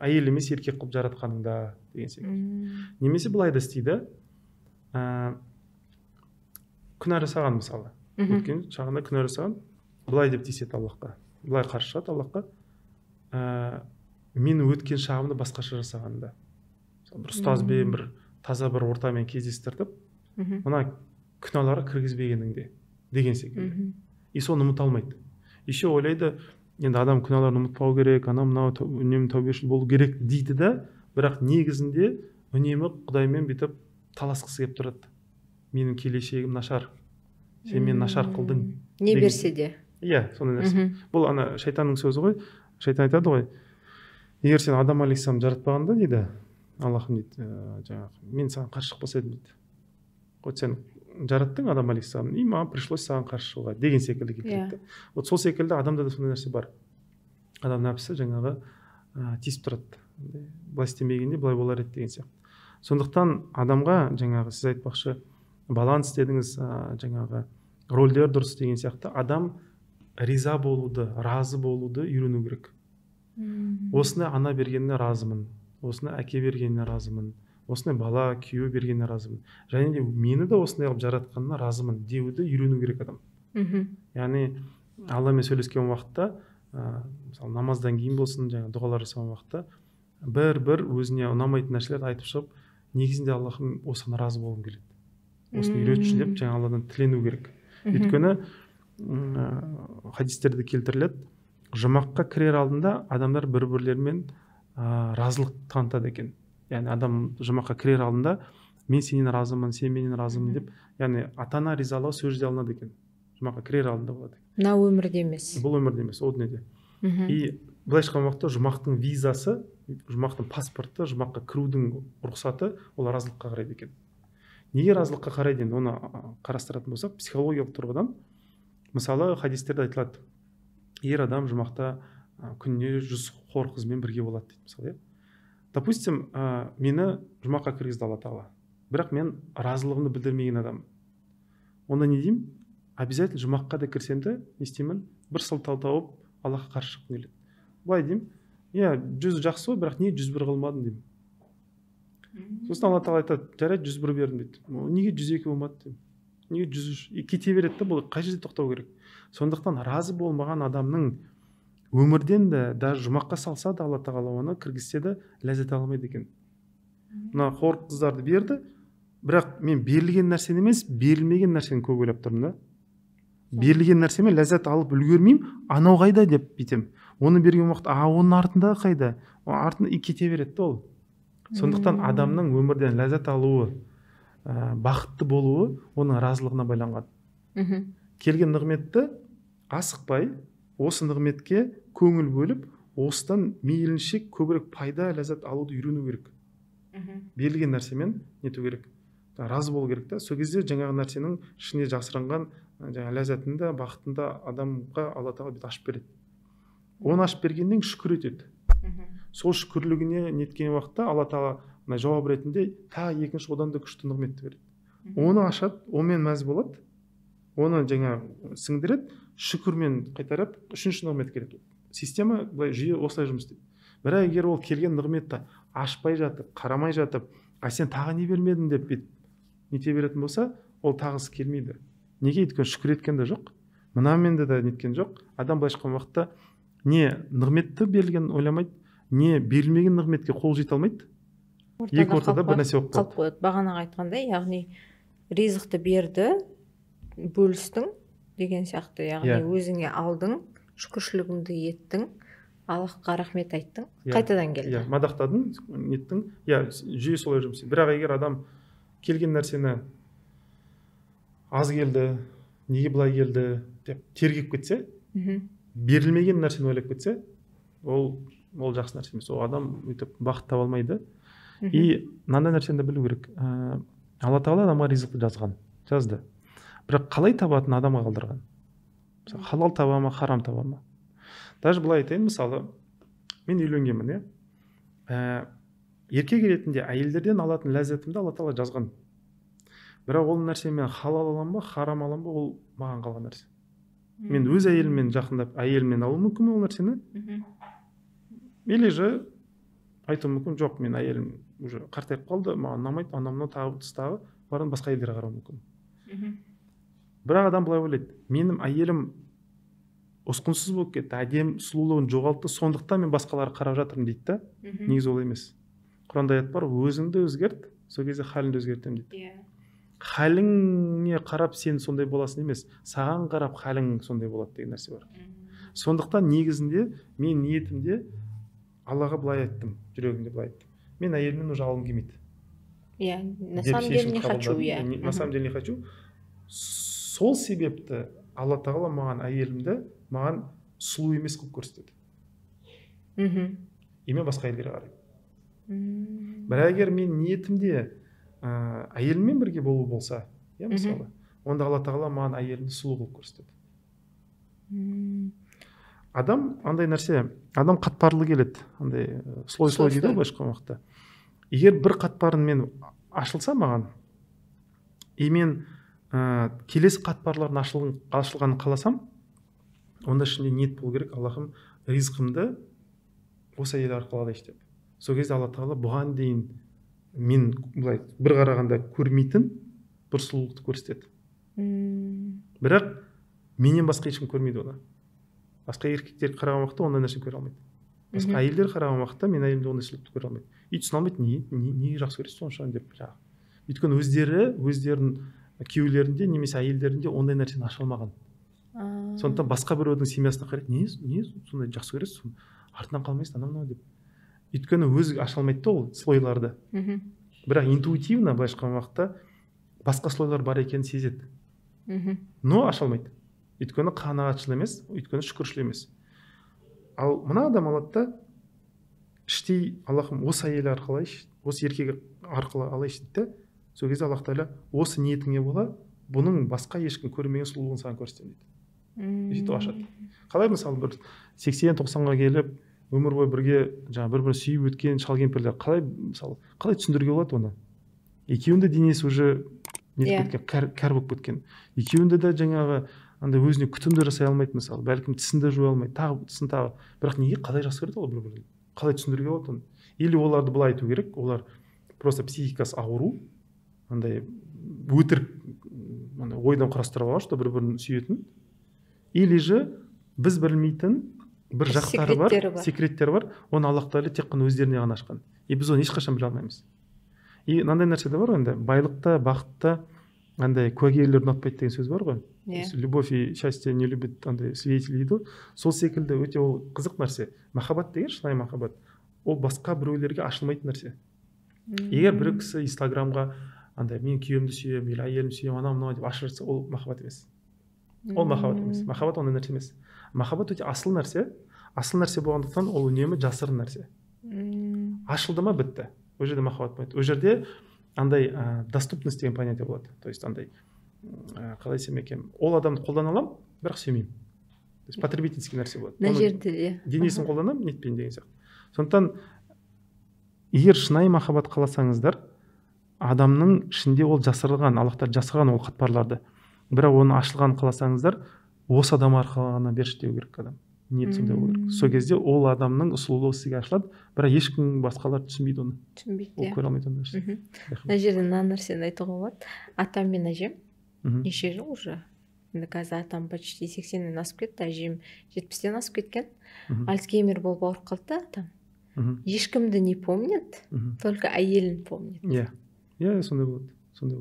әйел емес еркек қылып жаратқаныңда деген секілді. Немесе былай да істейді. Күнә жасаған мысалы. Өткен шағында күнә жасаған, былай деп тиіседі Аллахқа. Былай қарсы шығады Аллахқа. Мен өткен шағымды басқаша жасағанда. Бір ұстазбен, бір таза бір ортамен кездестірдіп, мына күнәлары кіргізбегеніңде деген секілді. И соны ұмыта алмайды. Еще ойлайды, енді адам күнәларын ұмытпау керек, мынау үнемі тәубешіл болу керек дейді да, бірақ негізінде үнемі Құдаймен бүйтіп таласқысы келіп тұрады. Менің келешегім нашар. Сен мені нашар қылдың. Не берсе де. Иә, сондай нәрсе. Бұл ана шайтанның сөзі ғой. Шайтан айтады ғой, егер сен Адам алейхиссалам жаратпағанда дейді, Аллахым дейді, жаңағы мен саған қарсы шықпас едім дейді. Вот сен жараттың Адам алейхиссалам, и маған пришлось саған қарсы шығуға деген секілді келтіреді. Вот сол секілді адамда да сондай нәрсе бар. Адам нәпсі жаңағы тиісіп тұрады. Былай істемегенде былай болар еді деген сияқты. Сондықтан адамға жаңағы сіз айтпақшы баланс дедіңіз, жаңағы рөлдер дұрыс деген сияқты, адам риза болуды, разы болуды үйрену керек. Осыны ана бергеніне разымын, осыны әке бергеніне разымын, осыны бала, күйеу бергеніне разымын. Және де мені де осындай қылып жаратқанына разымын деуді үйрену керек адам. Яғни Алламен сөйлескен уақытта, мысалы намаздан кейін болсын, жаңа дұғалар жасаған уақытта, бір өзіне ұнамайтын нәрселерді айтып шығып, негізінде Аллахым осыған разы болғым келеді. Осыны үйретші деп жаңа Алладан тілену керек. Өйткені хадистерде келтіріледі, жұмаққа кірер алдында адамдар бір-бірлерімен разылық танытады екен. Яғни адам жұмаққа кірер алдында мен сенен разымын, сен менен разымын деп, яғни ата-ана ризалығы сол жерде алынады екен. Жұмаққа кірер алдында болады. Мына өмірде емес. Бұл өмірде емес, ол дүниеде. И былайша айтқан уақытта жұмақтың визасы, жұмақтың паспорты, жұмаққа кірудің рұқсаты ол разылыққа қарайды екен. Неге разылыққа қарайды енді оны қарастыратын болсақ, психологиялық тұрғыдан мысалы хадистерде айтылады, ер адам жұмақта күніне 100 хор қызбен бірге болады дейді мысалы. Допустим, мені жұмаққа кіргізді Алла Тағала, бірақ мен разылығымды білдірмеген адам. Онда не деймін? Обязательно жұмаққа да кірсем де не істеймін? Бір сылтау тауып Аллахқа қарсы шыққым келеді. Былай деймін, 100 жақсы ғой, бірақ не 101 қылмадым деймін. Сосын Алла Тағала айтады, жарайды 101 бердім дейді. Неге 102 болмады деймін? Неге 103? Кете береді де, бұл қай жерде тоқтау керек? Сондықтан разы болмаған адамның өмірден де даже жұмаққа салса да Алла Тағала оны кіргізсе де ләззат алмайды екен. Мына хор қыздарды берді, бірақ мен берілген нәрсені емес, берілмеген нәрсені көп ойлап тұрмын да. Берілген нәрсемен ләззат алып үлгермеймін, анау қайда деп бүйтем. Оны берген уақыт, оның артында қайда? Артында кете береді де ол. Сондықтан адамның өмірден ләззат алуы, бақытты болуы оның разылығына байланған. Келген нығметті асықпай, осы нығметке көңіл бөліп, осыдан мейлінше көбірек пайда, ләззат алуды үйрену керек. Берілген нәрсемен нету керек, разы болу керек та. Сол кезде жаңағы нәрсенің ішіне жасырынған ләззатында, бақытында адамға Алла Тағала бет ашып береді. Оны ашып бергеннен шүкір етеді. Сол шүкірлігіне неткен уақытта Алла Тағала жауап ретінде тағы екінші одан да күшті нығметті береді. Оны ашады, онымен мәз болады, оны жаңа сіңдіреді, шүкірмен қайтарып, үшінші нығмет келеді. Система былай жүйе осылай жұмыс істейді. Бірақ егер ол келген нығметті ашпай жатып, қарамай жатып, сен тағы не бермедің деп нете беретін болса, ол тағысы келмейді. Неге? Өйткені шүкір еткен де жоқ, мынаменде де неткен жоқ. Адам былайша айтқан уақытта не нығметті берілген ойламайды, не берілмеген нығметке қол жете алмайды. Екі ортада бір нәрсе болып қалып қояды. Бағанаға айтқандай, яғни ризықты берді, бөлістің деген сияқты, яғни өзіңе алдың, шүкіршілігіңді еттің, Аллахқа рахмет айттың, қайтадан келді. Мадақтадың, неттің, жүйе солай жұмыс істейді. Бірақ егер адам келген нәрсені аз келді, неге былай келді деп тергеп кетсе, берілмеген нәрсені ойлап кетсе, ол жақсы нәрсе емес. Ол адам өйтіп бақыт таба алмайды. И мынандай нәрсені білу керек. Алла Тағала адамға ризықты жазды. Бірақ қалай табатын адамға қалдырған. Халал таба ма, харам таба ма. Даже былай айтайын, мысалы, мен үйленгенмін, еркек ретінде әйелдерден алатын ләззатымды Алла Тағала жазған. Бірақ ол нәрсе мен халал алам ба, харам алам ба, ол маған қалған нәрсе. Мен өз әйеліммен жақындап, әйеліммен алу мүмкін ол нәрсені. Или же айту мүмкін, жоқ, мен әйелім уже қартайып қалды, маған ұнамайды, анамнан тағы тыстағы барын басқа әйелдерге қарау мүмкін. Бірақ адам былай ойлайды, менің әйелім ұсқынсыз болып кетті, әдем сұлулығын жоғалтты, сондықтан мен басқаларға қарап жатырмын дейді да. Негізі олай емес. Құранда аят бар, өзіңді өзгерт, сол кезде халіңді өзгертемін дейді. Халіңе қарап сен сондай боласың емес, саған қарап халің сондай болады деген нәрсе бар. Сондықтан негізінде мен ниетімде Аллаға былай айттым, жүрегімде былай айттым. Мен әйеліммен уже алғым келмейді. На самом деле не хочу, На самом деле не хочу. Сол себепті Алла Тағала маған әйелімді маған сұлу емес қылып көрсетеді. И мен басқа әйелдерге қараймын. Бірақ егер мен ниетімде әйеліммен бірге болу болса, мысалы, онда Алла Тағала маған әйелімді сұлу қылып көрсетеді. Адам андай нәрсе, адам қатпарлы келеді, андай слой дейді ғой былайша айтқан уақытта. Егер бір қатпарын мен ашылса маған, и мен келесі қатпарлардың ашылғанын қаласам, онда ішінде ниет болу керек, Аллахым ризқымды осы әйел арқылы алайыншы деп. Сол кезде Алла Тағала бұған дейін мен былай бір қарағанда көрмейтін бір сұлулықты көрсетеді. Бірақ менен басқа ешкім көрмейді оны. Басқа еркектер қараған уақытта ондай нәрсе көре алмайды. Басқа әйелдер қараған уақытта мен әйелімде ондай сұлулықты көре алмайды. И түсіне алмайды, неге жақсы көресіз сонша деп жаңағы. Өйткені өздерінің күйеулерінде немесе әйелдерінде ондай нәрсені аша алмаған. Сондықтан басқа біреудің семьясына қарайды, не сондай жақсы көресіз, артынан қалмайсыз анау деп. Өйткені өзі аша алмайды ол слойларды. Бірақ интуитивно былайша айтқан уақытта басқа слойлар бар екенін сезеді. Но аша алмайды. Өйткені қанағатшыл емес, өйткені шүкіршіл емес. Ал мына адам алады да іштей Аллахым осы әйел арқылы, осы еркек арқылы алайыншы дейді. Сол кезде Аллах Тағала осы ниетіңе бола, бұның басқа ешкім көрмеген сұлулығын саған көрсетемін дейді. Сөйтіп ашады. Қалай мысалы бір 80-90-ға келіп, өмір бойы бірге бір-бірін сүйіп өткен шал кемпірлер қалай түсіндіруге болады оны? Екеуінде денесі уже нетіп кеткен, кәр болып кеткен. Екеуінде де жаңағы андай өзіне күтімді жасай алмайды мысалы, бәлкім тісін де жуа алмайды, тағы. Бірақ неге қалай жақсы көреді ол бір-бірін? Қалай түсіндіруге болады оны? Или оларды былай айту керек, олар просто психикасы ауру, андай өтірік ойдан құрастырып алған, что бір-бірін сүйетін. Или же біз білмейтін бір жақтары бар, секреттері бар, оны Аллах Тағала тек қана өздеріне ғана ашқан. И біз оны ешқашан біле алмаймыз. И мынандай нәрсе де бар енді, байлықта, бақытта андай куәгерлер ұнатпайды деген сөз бар ғой. Любовь и счастье не любит андай свидетелей дейді. Сол секілді өте ол қызық нәрсе. Махаббат деген шынайы махаббат. Ол басқа біреулерге ашылмайтын нәрсе. Егер бір кісі Инстаграмға андай мен күйеуімді сүйемін, или әйелімді сүйемін, анау деп ашып жатса, ол махаббат емес. Ол махаббат емес. Махаббат ондай нәрсе емес. Махаббат өте асыл нәрсе. Асыл нәрсе болғандықтан ол үнемі жасырын нәрсе. Ашылды ма бітті. Ол жерде махаббат болады. Ол жерде андай доступность деген понятие болады. То есть андай қалай десем екен, ол адамды қолдана аламын, бірақ сүймеймін. То есть потребительский нәрсе болады. Мына жерде денесін қолданамын, нетпейін деген сияқты. Сондықтан егер шынайы махаббат қаласаңыздар, адамның ішінде ол жасырылған, Аллахтар жасырған ол қатпарларды. Бірақ оны ашылған қаласаңыздар, осы адам арқылы ғана берші деу керек адам. Ниет сондай болу керек. Сол кезде ол адамның сұлулығы сізге ашылады, бірақ ешкім басқалар түсінбейді оны. Түсінбейді. Ол көре алмайды оны нәрсе. Мына жерде мына нәрсені айтуға болады. Атам мен әжем неше жыл уже. Енді қазір атам почти 80-ден асып кетті, әжем 70-ден асып кеткен. Альцгеймер болып ауырып қалды атам. Ешкімді не помнит, только әйелін помнит. Иә, сондай болады.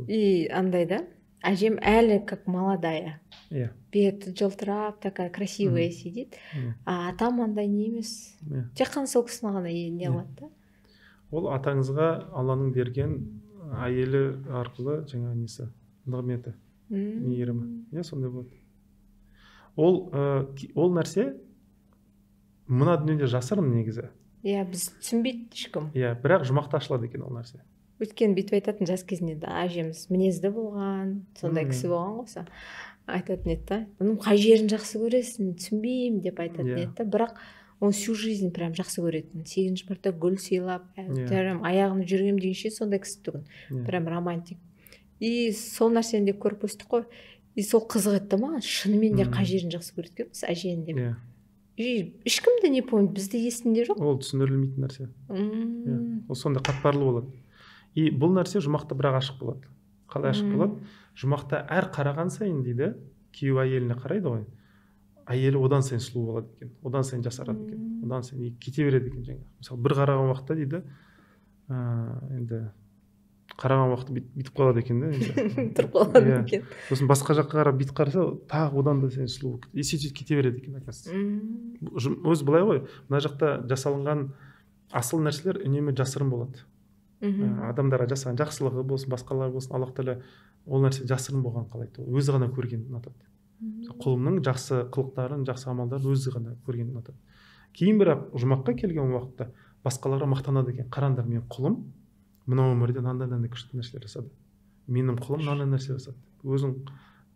И андай да, әжем әлі как молодая. Беті жылтырап, такая красивая сидит. А атам андай не емес. Тек қана сол кісіні ғана не алады да. Ол атаңызға Алланың берген әйелі арқылы жаңа несі, нығметі, мейірімі. Иә, сондай болады. Ол нәрсе мына дүниеде жасырын негізі. Иә, біз түсінбейді ешкім. Иә, бірақ жұмақта ашылады екен ол нәрсе. Өйткені бүйтіп айтатын жас кезінде де әжеміз мінезді болған, сондай кісі болған қоса. Айтатын еді да, бұның қай жерін жақсы көресің, түсінбеймін деп айтатын еді да, бірақ он всю жизнь прям жақсы көретін. 8-ші марта гүл сыйлап, аяғын жүргем дегенше сондай кісі түгін. Прям романтик. И сол нәрсені де көріп өстік қой. И сол қызық етті маған, шынымен де қай жерін жақсы көреді екенбіз әжені деп. Ешкімді не помнит, бізде есінде жоқ. Ол түсіндірілмейтін нәрсе. Ол сондай қатпарлы болады. И бұл нәрсе жұмақта бірақ ашық болады. Қалай ашық болады? Жұмақта әр қараған сайын дейді, күйеу әйеліне қарайды ғой. Әйелі одан сайын сұлу болады екен, одан сайын жасарады екен, одан сайын кете береді екен жаңағы. Мысалы бір қараған уақытта дейді, енді қараған уақытта бүйтіп қалады екен да, тұрып қалады екен. Сосын басқа жаққа қарап бүйтіп қараса, тағы одан да сайын сұлу сөйтіп кете береді екен оказывается. Өзі былай ғой, мына жақта жасалынған асыл нәрселер үнемі жасырын болады. Адамдарға жасаған жақсылығы болсын, басқалар болсын, Аллах Тағала ол нәрсе жасырын болған қалайды. Өзі ғана көрген ұнатады. Құлымның жақсы қылықтарын, жақсы амалдарын өзі ғана көрген ұнатады. Кейін бірақ жұмаққа келген уақытта басқаларға мақтанады екен. Қараңдар, мен құлым мына өмірде мынандай күшті нәрселер жасады. Менің құлым мынандай нәрсе жасады. Өзің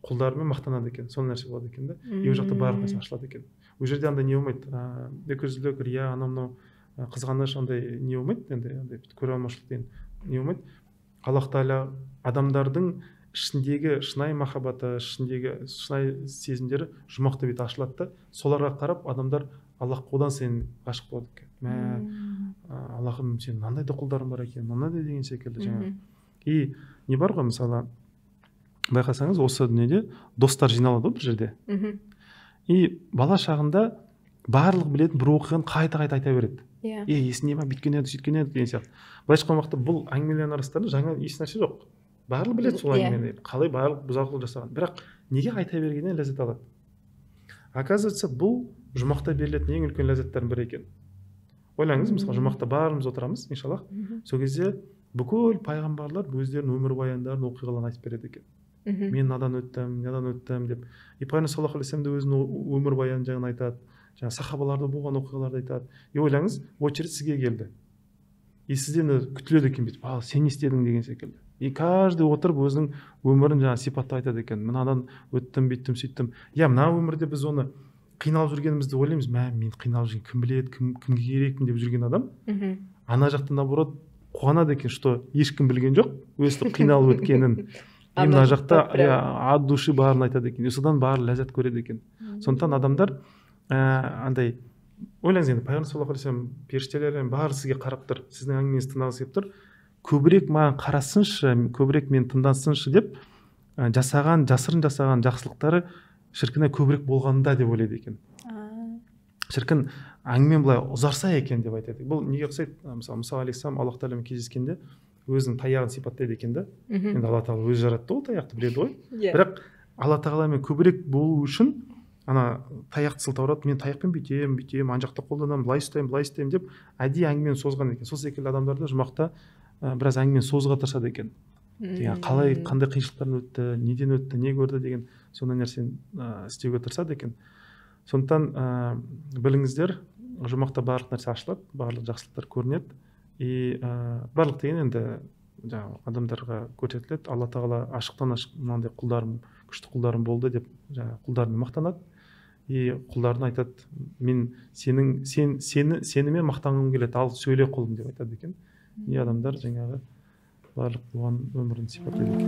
құлдарымен мақтанады екен. Сол нәрсе болады екен да. И ол жақта барлық нәрсе ашылады екен. Ол жерде андай не болмайды. Екіжүзділік, рия, анау қызғаныш андай не болмайды, енді көре алмаушылық деген не болмайды. Аллах Тағала адамдардың ішіндегі шынайы махаббаты, ішіндегі шынайы сезімдері жұмақта бет ашылады да, соларға қарап адамдар Аллахқа одан сайын ғашық болады екен. Аллахым, сен мынандай да құлдарың бар екен, мынандай деген секілді жаңағы. И не бар ғой, мысалы байқасаңыз, осы дүниеде достар жиналады бір жерде. И бала шағында барлық білетін бір оқиғаны қайта-қайта айта береді. Есіңде ма, бүйткен еді, сөйткен еді деген сияқты. Былайша айтқан уақытта бұл әңгімелердің арасында жаңа еш нәрсе жоқ. Барлығы біледі сол әңгімені, қалай барлық бұзақылық жасаған. Бірақ неге айта бергеннен ләззат алады? оказывается бұл жұмақта берілетін ең үлкен ләззаттардың бірі екен. Ойлаңыз, мысалы жұмақта бәріміз отырамыз иншаллах, сол кезде бүкіл пайғамбарлар өздерінің өмірбаяндарын, оқиғаларын айтып береді екен. Мен мынадан өттім деп. И пайғамбар саллаллаху алейхи вассалам да өзінің өмірбаянын жағын айтады, жаңағы сахабаларда болған оқиғаларды айтады. И ойлаңыз, очередь сізге келді. И сізден күтіледі екен бүйтіп, сен не істедің деген секілді. И каждый отырып өзінің өмірін жаңағы сипаттап айтады екен. Мынадан өттім, бүйттім, сөйттім. Мына өмірде біз оны қиналып жүргенімізді ойлаймыз. Мен қиналып жүрген, кім біледі, кімге керекпін деп жүрген адам. Ана жақтан наоборот қуанады екен, что ешкім білген жоқ, өзі қиналып өткенін. Мына жақта от души барын айтады екен. Содан бары ләззат көреді екен. Сондықтан адамдар андай ойлаңыз, енді пайғамбар саллаллаху алейхи вассалам, періштелер бәрі сізге қарап тұр, сіздің әңгімеңізді тыңдағысы келіп тұр. Көбірек маған қарасыншы, көбірек мен тыңдасыншы деп жасырын жасаған жақсылықтары шіркіне көбірек болғанда деп ойлайды екен. Шіркін әңгімен былай ұзарса екен деп айтады. Бұл неге ұқсайды? Мысалы Мұса алейхиссалам Аллах тағаламен кездескенде өзінің таяғын сипаттайды екен да. Енді Алла тағала өзі жаратты ол таяқты, біледі ғой. Бірақ Алла тағаламен көбірек болу үшін ана таяқты сылтауратып, мен таяқпен бүйтем, ана жақта қолданамын, былай ұстаймын деп әдейі әңгімені созған екен. Сол секілді адамдарды жұмақта біраз әңгімені созуға тырысады екен. Қандай қиыншылықтардан өтті, неден өтті, не көрді деген сондай нәрсені істеуге тырысады екен. Сондықтан біліңіздер, жұмақта барлық нәрсе ашылады, барлық жақсылықтар көрінеді. И барлық деген енді жаңағы адамдарға көрсетіледі. Алла тағала ашықтан ашық мынандай құлдарым, күшті құлдарым болды деп жаңағы құлдарымен мақтанады. И құлдарына айтады, мен сенімен мақтанғым келеді, ал сөйле құлым деп айтады екен. И адамдар жаңағы барлық болған өмірін сипаттайды екен.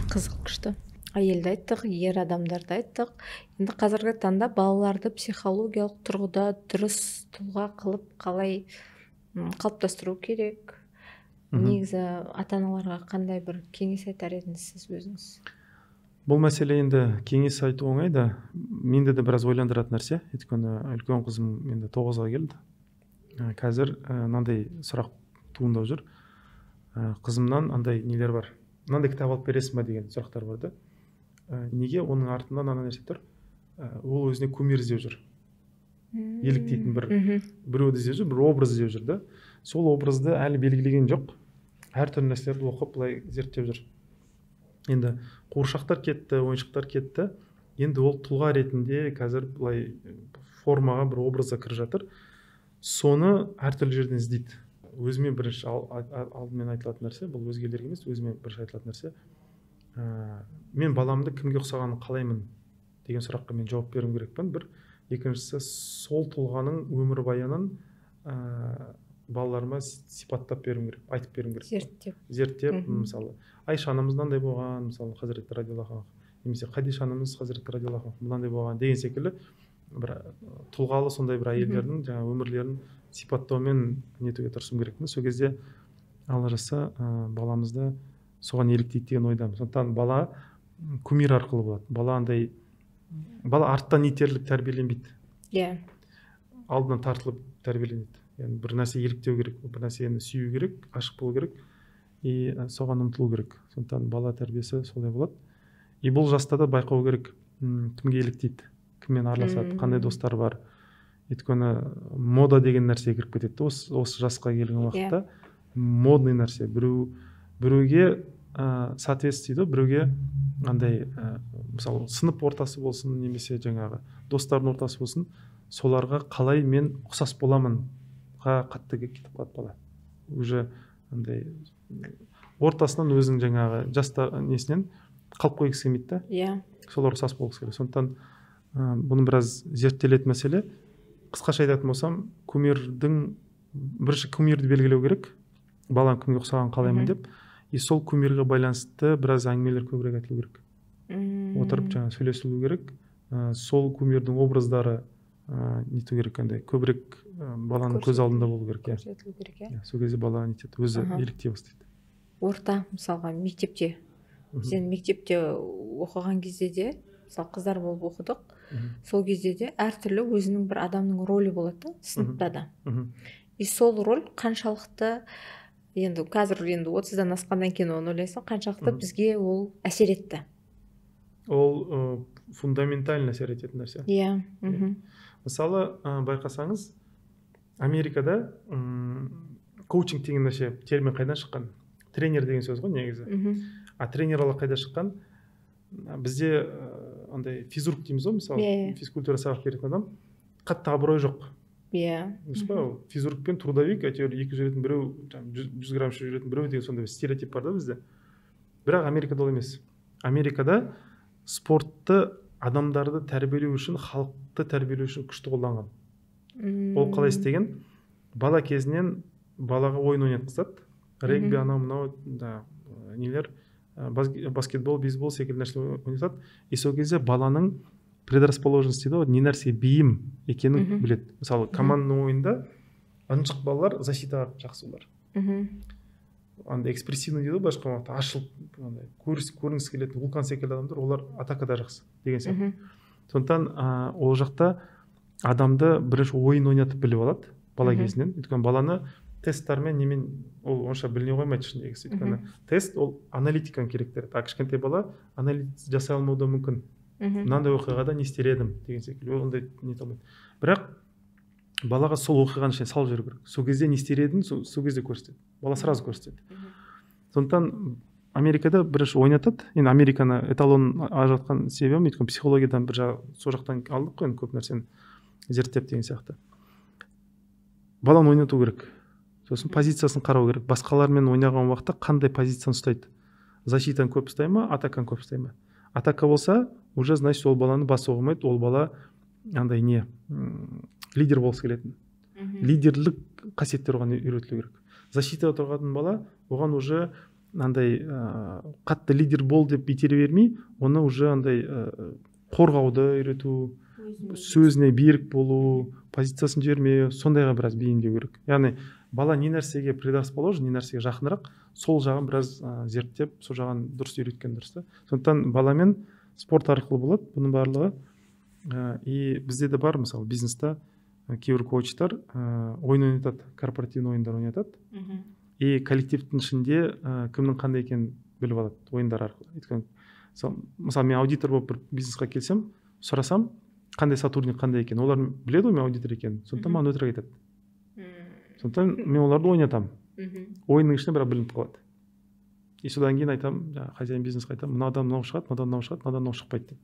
Қызық, күшті. Әйелді айттық, ер адамдарды айттық. Енді қазіргі таңда балаларды психологиялық тұрғыда дұрыс тұлға қылып қалай қалыптастыру керек? Негізі ата-аналарға қандай бір кеңес айтар едіңіз сіз өзіңіз? Бұл мәселе енді кеңес айту оңай да, менде де біраз ойландыратын нәрсе. Өйткені үлкен қызым енді 9-ға келді. Қазір мынандай сұрақ туындап жүр. Қызымнан андай нелер бар. Мынандай кітап алып бересің ба деген сұрақтар бар да. Неге оның артында ана нәрсе тұр? Ол өзіне кумир іздеп жүр. Еліктейтін біреуді іздеп жүр, бір образ іздеп жүр да. Сол образды әлі белгілеген жоқ. Әртүрлі нәрселерді оқып, былай зерттеп жүр. Енді қуыршақтар кетті, ойыншықтар кетті. Енді ол тұлға ретінде қазір былай формаға бір образға кіріп жатыр. Соны әртүрлі жерден іздейді. Өзіме бірінші алдымен айтылатын нәрсе, бұл өзгелерге емес, өзіме бірінші айтылатын нәрсе. Мен баламды кімге ұқсағанын қалаймын деген сұраққа мен жауап беруім керекпін. Бір, екіншісі, сол тұлғаның өмірбаянын балаларыма сипаттап беруім керек, айтып беруім керек. Зерттеп, мысалы, Айша анамыз мынандай болған, мысалы, Хазіреті радиаллаху анха, немесе Хадиша анамыз Хазіреті радиаллаху анха мынандай болған деген секілді бір тұлғалы сондай бір әйелдердің жаңағы өмірлерін сипаттаумен нетуге тырысуым керекпін. Сол кезде Алла жазса баламызды соған еліктейді деген ойдамын. Сондықтан бала кумир арқылы болады. Бала арттан итерлік тәрбиеленбейді. Алдынан тартылып тәрбиеленеді. Яғни бір нәрсе еліктеу керек, бір нәрсені сүю керек, ғашық болу керек, и соған ұмтылу керек. Сондықтан бала тәрбиесі солай болады. И бұл жаста да байқау керек, кімге еліктейді, кіммен араласады, қандай достар бар. Өйткені мода деген нәрсе кіріп кетеді. Осы жасқа келген уақытта модный нәрсе. Біреуге соответствует, біреуге андай, мысалы, сынып ортасы болсын, немесе жаңағы достардың ортасы болсын, соларға қалай мен ұқсас боламын қатты кетіп қалады бала. Уже андай ортасынан өзің жаңағы жастар несінен қалып қойғысы келмейді да. Солар ұқсас болғысы келеді. Сондықтан бұны біраз зерттелетін мәселе. Қысқаша айтатын болсам, бірінші кумирді белгілеу керек. Балам кімге ұқсаған қалаймын деп. И сол кумирге байланысты біраз әңгімелер көбірек айтылу керек. Отырып жаңа сөйлесілу керек. Сол кумирдің образдары нету керек, көбірек баланың көз алдында болу керек. Көрсетілу керек, сол кезде бала өзі еліктей бастайды. Орта, мысалға, мектепте. Сен мектепте оқыған кезде де, мысалы, қыздар болып оқыдық. Сол кезде де әртүрлі өзінің бір адамның рөлі болады, сыныпта да. и сол роль қаншалықты, енді қазір енді 30-дан асқаннан кейін оны ойлайсың, қаншалықты бізге ол әсер етті? Ол фундаментально әсер ететін нәрсе. Иә. Мысалы, байқасаңыз, Америкада коучинг деген нәрсе термин қайдан шыққан? Тренер деген сөз ғой негізі. А тренерлар қайда шыққан? Бізде андай физрук дейміз ғой, мысалы, физкультура сабақ беретін адам қатты абырой жоқ. Иә. Физрук пен трудовик әйтеуір екі жүретін біреу, 100 грамм жүретін біреу деген сондай стереотип бар да бізде. Бірақ Америкада ол емес. Америкада спортты адамдарды тәрбиелеу үшін, халықты тәрбиелеу үшін күшті қолданған. Ол қалай істеген? Бала кезінен балаға ойын ойнатқызады. Регби, анау мынау нелер, баскетбол, бейсбол секілді нәрсе ойнатады. И сол кезде баланың предрасположенность дейді, не нәрсе бейім екенін біледі. Мысалы, командның ойында ынжық балалар защитаға жақсы олар. Андай экспрессивный дейді, басқа уақытта ашылып, көрінгісі келетін вулкан секілді адамдар, олар атакада жақсы деген сияқты. Сондықтан ол жақта адамды бірінші ойын ойнатып біліп алады бала кезінен. Өйткені баланы тесттармен немен ол онша біліне қоймайды ішіндегісі. Өйткені тест ол аналитиканы керектіреді. А кішкентай бала анализ жасай алмауы мүмкін. Мынандай оқиғада не істер едім деген секілді. Ол ондай не ете алмайды. Бірақ балаға сол оқиғаны ішіне салып жіберу керек. Сол кезде не істер едің, сол кезде көрсетеді. Бала сразу көрсетеді. Сондықтан Америкада бірінші ойнатады. Енді Американы эталон ажыратқан себебім, өйткені психологиядан бір жағы сол жақтан алдық қой, көп нәрсені зерттеп деген сияқты. Баланы ойнату керек. Сосын позициясын қарау керек. Басқалармен ойнаған уақытта қандай позицияны ұстайды? Защитаны көп ұстай ма, атаканы көп ұстай ма? Атака болса, уже значит ол баланы бас оғымайды, ол бала андай не, лидер болғысы келетін. Лидерлік қасиеттер оған үйретілу керек. Защитада тұрған бала, оған уже андай қатты лидер бол деп итере бермей, оны уже андай қорғауды үйрету, сөзіне берік болу, позициясын жібермеу, сондайға біраз бейімдеу керек. Яғни бала не нәрсеге предрасположен, не нәрсеге жақынырақ, сол жағын біраз зерттеп, сол жағын дұрыс үйреткен дұрыс. Сондықтан баламен спорт арқылы болады бұның барлығы. И бізде де бар, мысалы, бизнеста кейбір коучтар ойын ойнатады, корпоративный ойындар ойнатады. И коллективтің ішінде кімнің қандай екенін біліп алады ойындар арқылы. Өйткені мысалы, мен аудитор болып бір бизнесқа келсем, сұрасам, қандай сотрудник қандай екен, олар біледі ғой мен аудитор екенін. Сондықтан маған өтірік айтады. Сондықтан мен оларды ойнатамын. Ойынның ішінде бірақ білініп қалады. И содан кейін айтамын, хозяин бизнесқа айтамын, мынадан мынау шығады, мынадан мынау шығады, мынадан мынау шықпайды деп.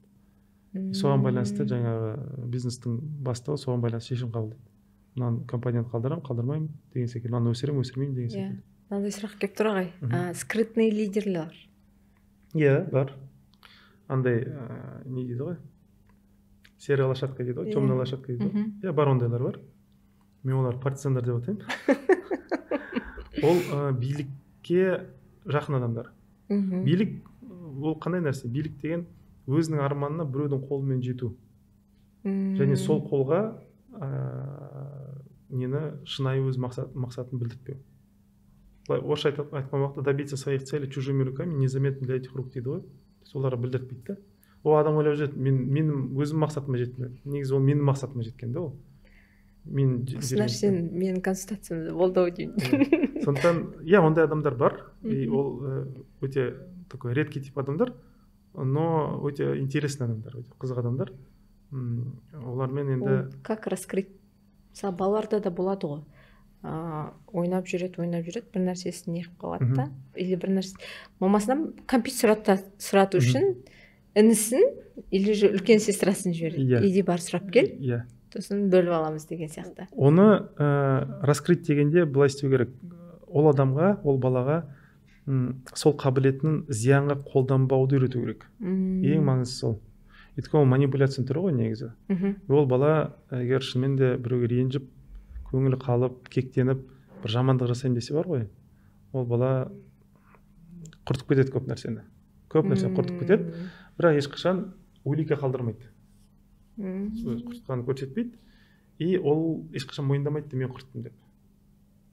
Соған байланысты жаңағы бизнестің бастығы соған байланысты шешім қабылдайды. Мынаны компанияны қалдырамын, қалдырмаймын деген секілді, мынаны өсіремін, өсірмеймін деген секілді. Мынандай сұрақ келіп тұр ағай. Скрытный лидерлер. Иә, бар. Андай не дейді ғой? Серая лошадка дейді ғой, темная лошадка дейді ғой. Иә, бар ондайлар бар. Мен олар партизандар деп атаймын. Ол билікке жақын адамдар. Билік ол қандай нәрсе? Билік деген өзінің арманына біреудің қолымен жету. Және сол қолға нені шынайы өз мақсатын білдіртпеу. Орысша айтқан уақытта добиться своих целей чужими руками незаметно для этих рук дейді ғой. Соларға білдіртпейді. Ол адам ойлап жүреді, менің өзім мақсатыма жетті. Негізі ол менің мақсатыма жеткен да ол. Сен менің консультациямды болды деймін. Сондықтан, иә, ондай адамдар бар. И ол өте такой редкий тип адамдар, но өте интересный адамдар, өте қызық адамдар. Олармен енді как раскрыть? Мысалы, балаларда да болады ғой. Ойнап жүреді, бір нәрсесін не қылып қалады да. Или бір нәрсе мамасынан компьютер сұрату үшін інісін или үлкен сестрасын жібереді. Иди бар сұрап кел. Иә. Сосын бөліп аламыз деген сияқты. Оны раскрыть дегенде былай істеу керек. Ол адамға, ол балаға сол қабілетінің зиянға қолданбауды үйрету керек. Ең маңыздысы сол. Өйткені ол манипуляцияның түрі ғой негізі. Ол бала егер шынымен де біреуге ренжіп, көңілі қалып, кектеніп, бір жамандық жасайын десе бар ғой, ол бала құртып кетеді көп нәрсені. Көп нәрсені құртып кетеді, бірақ ешқашан улика қалдырмайды. Құртқанын көрсетпейді, и ол ешқашан мойындамайды мен құрттым деп.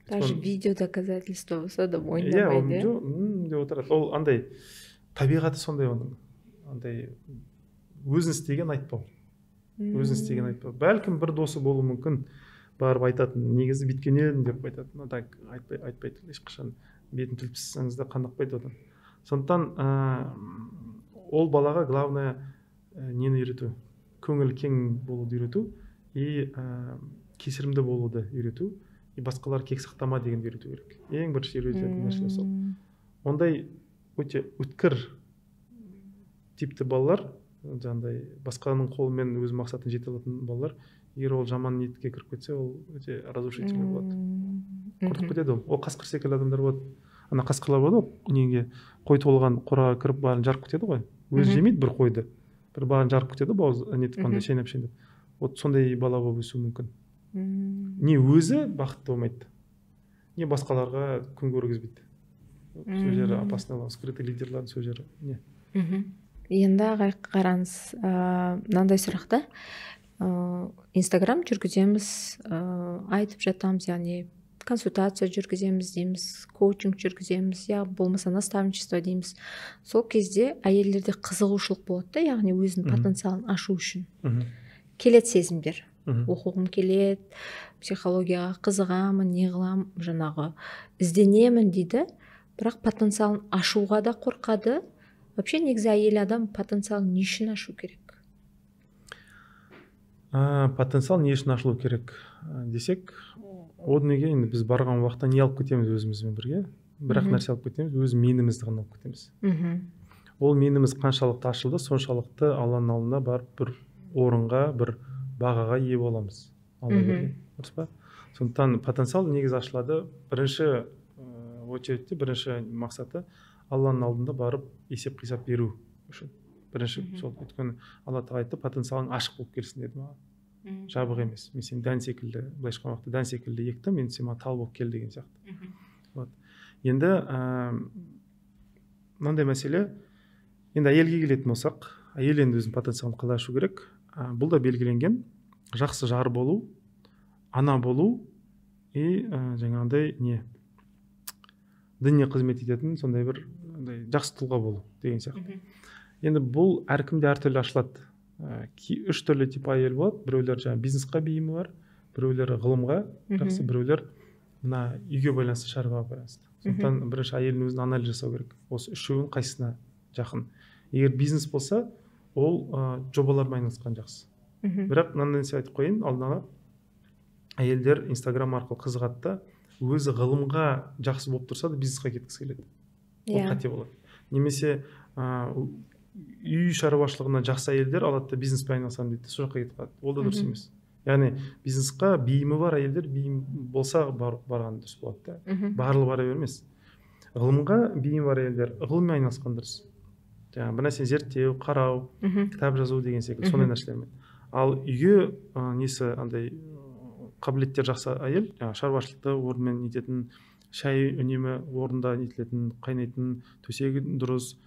Даже видео доказательство болса да мойындамайды. Деп отырады. Ол андай табиғаты сондай оның. Андай өзін істеген айтпау. Бәлкім бір досы болуы мүмкін, барып айтатын, негізі бүйткен едім деп айтатын. Так айтпайды ешқашан, бетін тіліп тастасаңыз да қанықпайды одан. Сондықтан ол балаға главное нені үйрету, көңіл кең болуды үйрету и кесірімді болуды үйрету, и басқалар кек сақтама дегенді үйрету керек. Ең бірінші үйрететін нәрсе сол. Ондай өте өткір типті балалар, жаңағыдай басқаның қолымен өз мақсатын жете алатын балалар, егер ол жаман ниетке кіріп кетсе, ол өте разрушительный болады. Құртып кетеді ол. Ол қасқыр секілді адамдар болады. Ана қасқырлар болады ғой, неге қой толған қораға кіріп барын жарып кетеді ғой. Өзі жемейді бір қойды, бір барын жарып кетеді, бауыз нетіп қандай шайнап. Вот сондай бала болып өсуі мүмкін. Не өзі бақытты болмайды, не басқаларға күн көргізбейді. Сол жері опасный, скрытый лидерлардың сол жері не. Енді ағай қараңыз, мынандай сұрақта Инстаграм жүргіземіз, айтып жатамыз, яғни консультация жүргіземіз дейміз, коучинг жүргіземіз, я болмаса наставничество дейміз. Сол кезде әйелдерде қызығушылық болады да, яғни өзінің потенциалын ашу үшін. Келеді сезімдер, оқуғым келеді, психологияға қызығамын, не қыламын, жаңағы ізденемін дейді, бірақ потенциалын ашуға да қорқады. Вообще негізі әйел адам потенциалын не үшін ашу керек? Потенциал не үшін ашылу керек десек, о дүниеге енді біз барған уақытта не алып кетеміз өзімізбен бірге? Бірақ нәрсе алып кетеміз, өз менімізді ғана алып кетеміз. Ол меніміз қаншалықты ашылды, соншалықты Алланың алдына барып бір орынға, бір бағаға ие боламыз. Дұрыс па? Сондықтан потенциал негізі ашылады. Бірінші очередте, бірінші мақсаты Алланың алдында барып есеп-қисап беру үшін. Бірінші сол, өйткені Алла тағала айтты, потенциалың ашық болып келсін деді маған. Жабық емес. Мен сен дән секілді, былайша айтқан уақытта дән секілді ектім, мен сен маған тал болып кел деген сияқты. Енді мынандай мәселе, енді әйелге келетін болсақ, әйел енді өзінің потенциалын қалай ашу керек? Бұл да белгіленген, жақсы жар болу, ана болу и жаңағындай не, дініне қызмет ететін сондай бір жақсы тұлға болу деген сияқты. Енді бұл әркімде әртүрлі ашылады. Үш түрлі тип әйел болады. Біреулер жаңа бизнесқа бейімі бар, біреулер ғылымға жақсы, біреулер мына үйге байланысты, шаруаға байланысты. Сондықтан бірінші әйелдің өзін анализ жасау керек. Осы үшеуінің қайсысына жақын. Егер бизнес болса, ол жобалармен айналысқан жақсы. Бірақ мынандай нәрсе айтып қойын, алдын ала әйелдер Инстаграм арқылы қызығады да, өзі ғылымға жақсы болып тұрса да бизнесқа кеткісі келеді. Ол қате болады. Немесе үй шаруашылығына жақсы әйелдер алады да бизнеспен айналысамын дейді, сол жаққа кетіп қалады. Ол да дұрыс емес. Яғни бизнесқа бейімі бар әйелдер бейім болса барған дұрыс болады да. Барлығы бара бермес. Ғылымға бейімі бар әйелдер ғылыммен айналысқан дұрыс. Жаңағы бір нәрсені зерттеу, қарау, кітап жазу деген секілді сондай нәрселермен. Ал үйге несі андай қабілеттер жақсы әйел, шаруашылықты орнымен нететін, шай үнемі орында нетілетін, қайнайтын, төсегі дұрыс,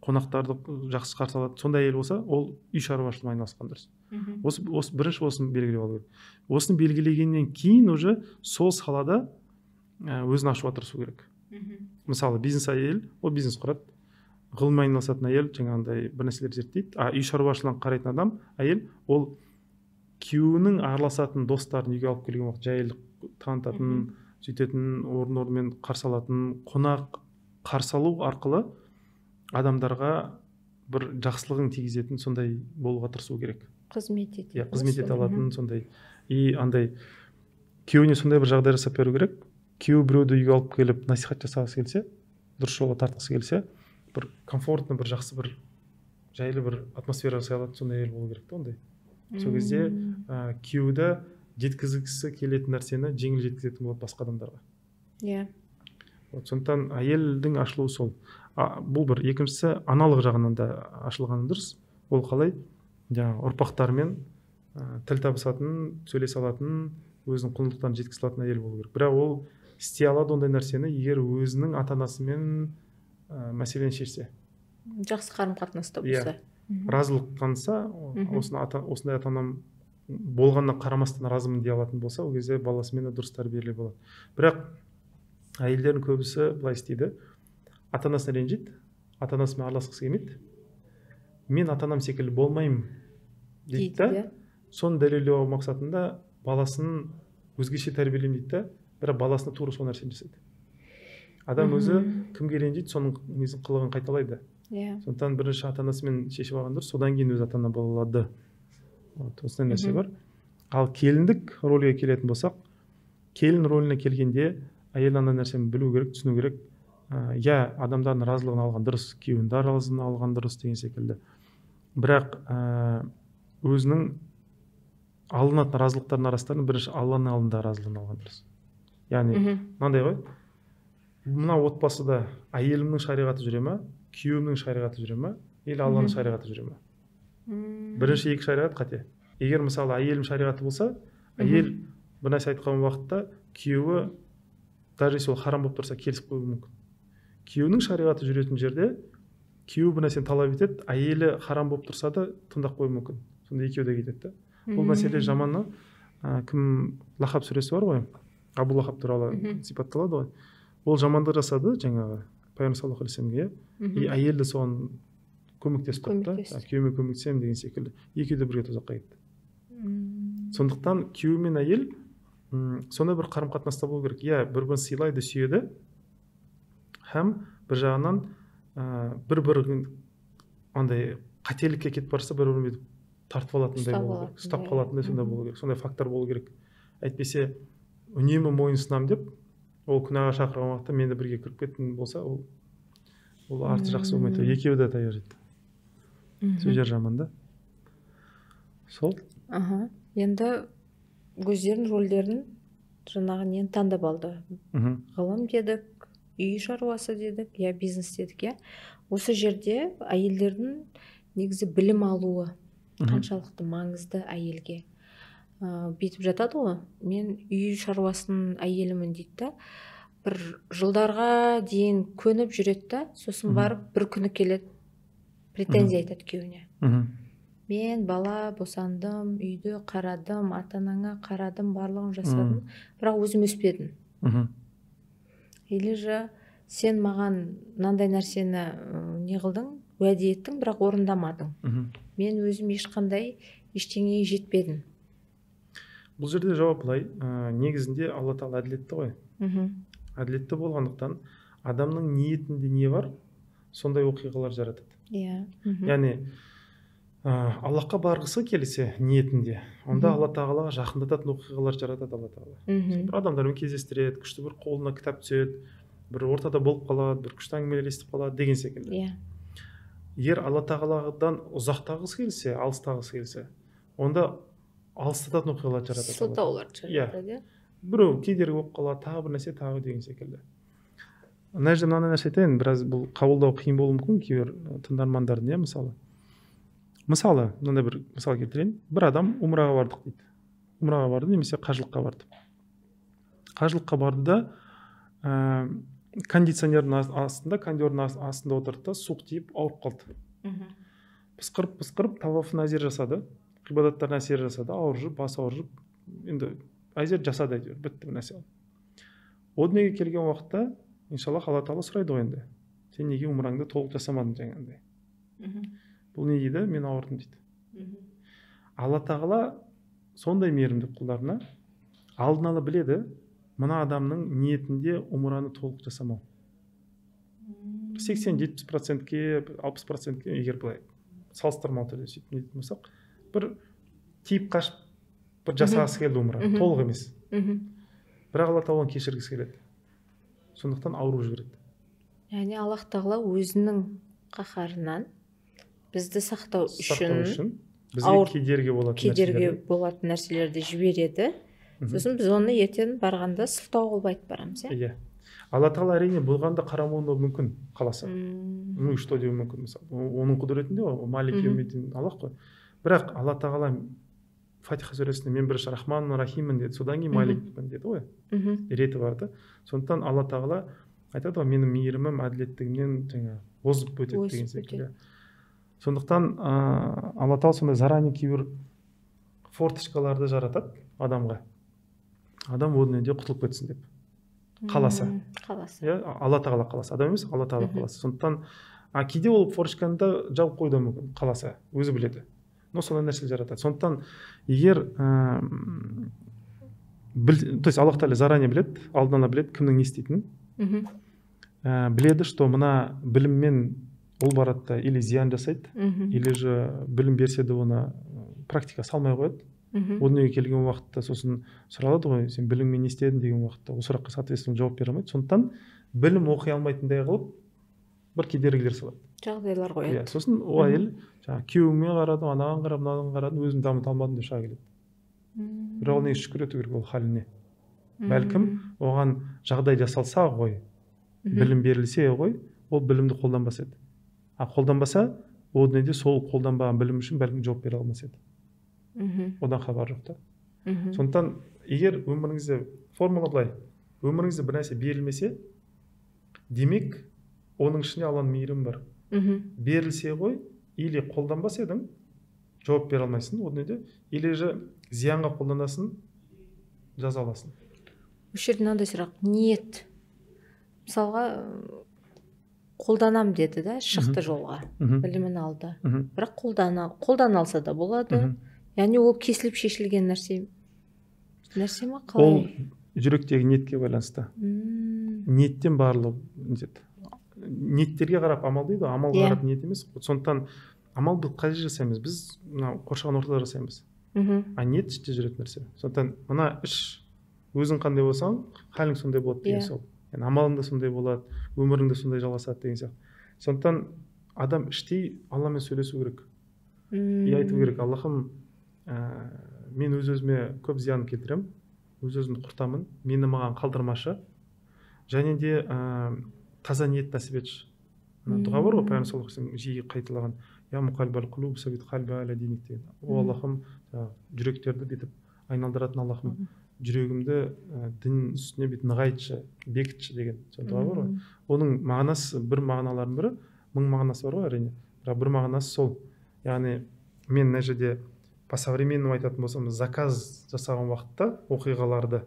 қонақтарды жақсы қарсы алады. Сондай әйел болса, ол үй шаруашылығымен айналысқан дұрыс. Осы бірінші осыны белгілеп алу керек. Осыны белгілегеннен кейін уже сол салада өзін ашуға тырысу керек. Мысалы, бизнес әйел, ол бизнес құрады. Ғылыммен айналысатын әйел жаңағындай бір нәрселер зерттейді. Үй шаруашылығын қарайтын адам, әйел, ол күйеуінің араласатын достарын үйге алып келген уақыт жайлылық танытатын, сөйтетін, орын-орнымен қарсы алатын, қонақ қарсы алу арқылы адамдарға бір жақсылығын тигізетін сондай болуға тырысу керек. Қызмет ете. Қызмет ете алатын сондай. И андай күйеуіне сондай бір жағдай жасап беру керек. Күйеу біреуді үйге алып келіп насихат жасағысы келсе, дұрыс жолға тартқысы келсе, бір комфортный, бір жақсы, бір жайлы бір атмосфера жасай алатын сондай әйел болу керек та ондай. Сол кезде күйеуді жеткізгісі келетін нәрсені жеңіл жеткізетін болады басқа адамдарға. Иә. Сондықтан әйелдің ашылуы сол. Бұл бір. Екіншісі, аналық жағынан да ашылғаны дұрыс. Ол қалай? Жаңағы ұрпақтармен тіл табысатын, сөйлесе алатын, өзінің құндылықтарын жеткізе алатын әйел болу керек. Бірақ ол істей алады ондай нәрсені, егер өзінің ата-анасымен мәселені шешсе. Жақсы қарым-қатынаста болса. Разылық танытса, осындай ата-анам болғанына қарамастан разымын дей алатын болса, ол кезде баласымен де дұрыс тәрбиелеуге болады. Бірақ әйелдердің көбісі былай істейді. Ата-анасына ренжиді, ата-анасымен араласқысы келмейді. Мен ата-анам секілді болмаймын дейді да. Соны дәлелдеу мақсатында баласын өзгеше тәрбиелеймін дейді да, бірақ баласына тура сол нәрсені жасайды. Адам өзі кімге ренжиді, соның несін қылығын қайталайды. Сондықтан бірінші ата анасымен шешіп алған дұрыс, содан кейін өзі ата ана бола алады. Осындай нәрсе бар. Ал келіндік рөлге келетін болсақ, келін рөліне келгенде әйел ана нәрсені білу керек, түсіну керек. Я адамдардың разылығын алған дұрыс, күйеуінің разылығын алған дұрыс деген секілді. Бірақ өзінің алынатын разылықтардың арасынан бірінші Алланың алдында разылығын алған дұрыс. Яғни мынандай ғой, мына отбасыда әйелімнің шариғаты жүре ма, күйеуімнің шариғаты жүре ма, или Алланың шариғаты жүре ма? Бірінші екі шариғат қате. Егер мысалы әйелім шариғаты болса, әйел бір нәрсе айтқан уақытта күйеуі даже сол харам болып тұрса келісіп қоюы мүмкін. Күйеуінің шариғаты жүретін жерде күйеуі бір нәрсені талап етеді, әйелі харам болып тұрса да тыңдап қоюы мүмкін. Сонда екеуі де кетеді. Бұл мәселе жаманы кім Лахаб сүресі бар ғой, Абу Лахаб туралы сипатталады ғой. Ол жамандық жасады жаңағы пайғамбар саллаллаху алейхи вассаламға, и әйел де соған көмектесіп тұрды, күйеуіме көмектесемін деген секілді. Екеуі де бірге тозаққа кетті. Сондықтан күйеу мен әйел сондай бір қарым-қатынаста болу керек. Иә, бір-бірін сыйлайды, сүйеді, һәм бір жағынан бір-бірін андай қателікке кетіп барса бір-бірін тартып алатындай болу керек, ұстап қалатындай сондай болу керек, сондай фактор болу керек. Әйтпесе үнемі мойынсынамын деп, ол күнәға шақырған уақытта менде бірге кіріп кететін болса, ол арты жақсы болмайды. Екеуі де таяқ жейді. Сол жер жаман да. Сол. Енді өздерінің рөлдерін жаңағы нені таңдап алды. Ғылым дедік, үй шаруасы дедік, я бизнес дедік, я. Осы жерде әйелдердің негізі білім алуы қаншалықты маңызды әйелге. Бейтіп жатады ғой, мен үй шаруасының әйелімін дейді да, бір жылдарға дейін көніп жүреді да, сосын барып бір күні келеді, претензия айтады күйеуіне. Мен бала босандым, үйді қарадым, ата-анаңа қарадым, барлығын жасадым, бірақ өзім өспедім. Или же сен маған мынандай нәрсені не қылдың, уәде еттің, бірақ орындамадың. Мен өзім ешқандай ештеңеге жетпедім. Бұл жерде жауап былай, негізінде Алла тағала әділетті ғой. Әділетті болғандықтан адамның ниетінде не бар, сондай оқиғалар жаратады. Яғни Аллахқа барғысы келсе ниетінде, онда Алла тағалаға жақындататын оқиғалар жаратады Алла тағала. Бір адамдармен кездестіреді, күшті бір қолына кітап түседі, бір ортада болып қалады, бір күшті әңгімелер естіп қалады деген секілді. Егер Алла тағаладан ұзақтағысы келсе, алыстағысы келсе, онда алыстататын оқиғалар жаратады. Сылтаулар жаратады. Біреу кедергі болып қалады, тағы бір нәрсе, тағы деген секілді. Мына жерде мынандай нәрсе айтайын, біраз бұл қабылдау қиын болуы мүмкін кейбір тыңдармандардың, мысалы мынандай бір мысал келтірейін. Бір адам умраға бардық дейді. Умраға барды немесе қажылыққа барды. Қажылыққа барды да кондиционердің астында отырды да, суық тиіп ауырып қалды. Пысқырып тавафын әзер жасады, ғибадаттарын әсер жасады, ауыр жүріп, басы ауыр жүріп, енді әзер жасады, әйтеуір бітті бір нәрсе. О дүниеге келген уақытта иншаллах Алла тағала сұрайды ғой енді, сен неге умраңды толық жасамадың жаңағындай. Бұл не дейді? Мен ауырдым дейді. Алла тағала сондай мейірімді құлдарына алдын ала біледі, мына адамның ниетінде умраны толық жасамау. 80-70%-ке, 60%-ке егер былай салыстырмалы түрде сөйтіп нетін болсақ, бір тиіп қашып, бір жасағысы келді умраны, толық емес. Бірақ Алла тағала кешіргісі келеді. Сондықтан ауыру жібереді. Яғни Аллах тағала өзінің қаһарынан бізді сақтау үшін бізге кедергі болатын нәрселерді жібереді. Сосын біз оны ертең барғанда сылтау қылып айтып барамыз. Иә. Алла тағала әрине болғанда қарамауы мүмкін қаласа. Ну что деуі мүмкін мысалы. Оның құдіретінде ол Малик йаумиддин Аллах қой. Бірақ Алла тағала Фатиха сүресінде мен бірінші Рахман Рахиммін деді, содан кейін Маликпін деді ғой. Реті барды. Сондықтан Алла тағала айтады ғой, менің мейірімім әділеттігімнен жаңа озып өтеді деген секілді. Сондықтан Алла тағала сондай заранее кейбір форточкаларды жаратады адамға. Адам о дүниеде құтылып кетсін деп. Қаласа. Алла тағала қаласа. Адам емес, Алла тағала қаласа. Сондықтан кейде ол форточканы да жауып қоюы мүмкін, қаласа, өзі біледі. Но сондай нәрсе жаратады. Сондықтан егер то есть Аллах Тағала заранее біледі, алдын ала біледі кімнің не істейтінін. Біледі, что мына біліммен ол барады да или зиян жасайды, или же білім берсе де оны практика салмай қояды. Ол дүниеге келген уақытта сосын сұралады ғой, сен біліммен не істедің деген уақытта ол сұраққа соответственно жауап бере алмайды. Сондықтан білім оқи алмайтындай қылып бір кедергілер салады, жағдайлар қояды. Сосын ол әйел жаңағы күйеуіме қарадым, анаған қарап, мынаған қарадым, өзім дамыта алмадым деп шыға келеді. Бірақ ол негізі шүкір ету керек ол халіне. Бәлкім оған жағдай жасалса ғой, білім берілсе ғой, ол білімді қолданбас еді. Қолданбаса, ол дүниеде сол қолданбаған білім үшін бәлкім жауап бере алмас еді. Одан хабар жоқ та. Сондықтан егер өміріңізде формула былай, өміріңізде бір нәрсе берілмесе, демек оның ішінде Алланың мейірімі бар. Берілсе ғой, или қолданбас едің, жауап бере алмайсың ол дүниеде, или же зиянға қолданасың, жазаласын. Осы жерде мынандай сұрақ, ниет. Мысалға қолданам деді да, шықты жолға, білімін алды. Бірақ қолдана алса да болады. Яғни ол кесіліп шешілген нәрсе ма қалай? Ол жүректегі ниетке байланысты. Ниеттен барлығы нетеді. Ниеттерге қарап амал дейді, амалға қарап ниет емес. Сондықтан амалды қай жерде жасаймыз? Біз қоршаған ортада жасаймыз. Ниет іште жүретін нәрсе. Сондықтан мына іш өзің қандай болсаң, халің сондай болады деген сол. Амалың да сондай болады, өмірің де сондай жалғасады деген сияқты. Сондықтан адам іштей Алламен сөйлесу керек. И айту керек, Аллахым, мен өз-өзіме көп зиян келтіремін, өз-өзімді құртамын, мені маған қалдырмашы, және де таза ниет нәсіп етші. Дұға бар ғой, пайғамбар саллаллаху алейхи ва саллям жиі қайталаған, я мұқалбал құлуб сабит қалби аля диник деген. О Аллахым, жүректерді бүйтіп айналдыратын Аллахым, жүрегімді дін үстіне бүйтіп нығайтшы, бекітші деген дұға бар ғой. Оның мағынасы, бір мағыналардың бірі, мың мағынасы бар ғой әрине, бірақ бір мағынасы сол. Яғни мен мына жерде по современному айтатын болсам, заказ жасаған уақытта оқиғаларды,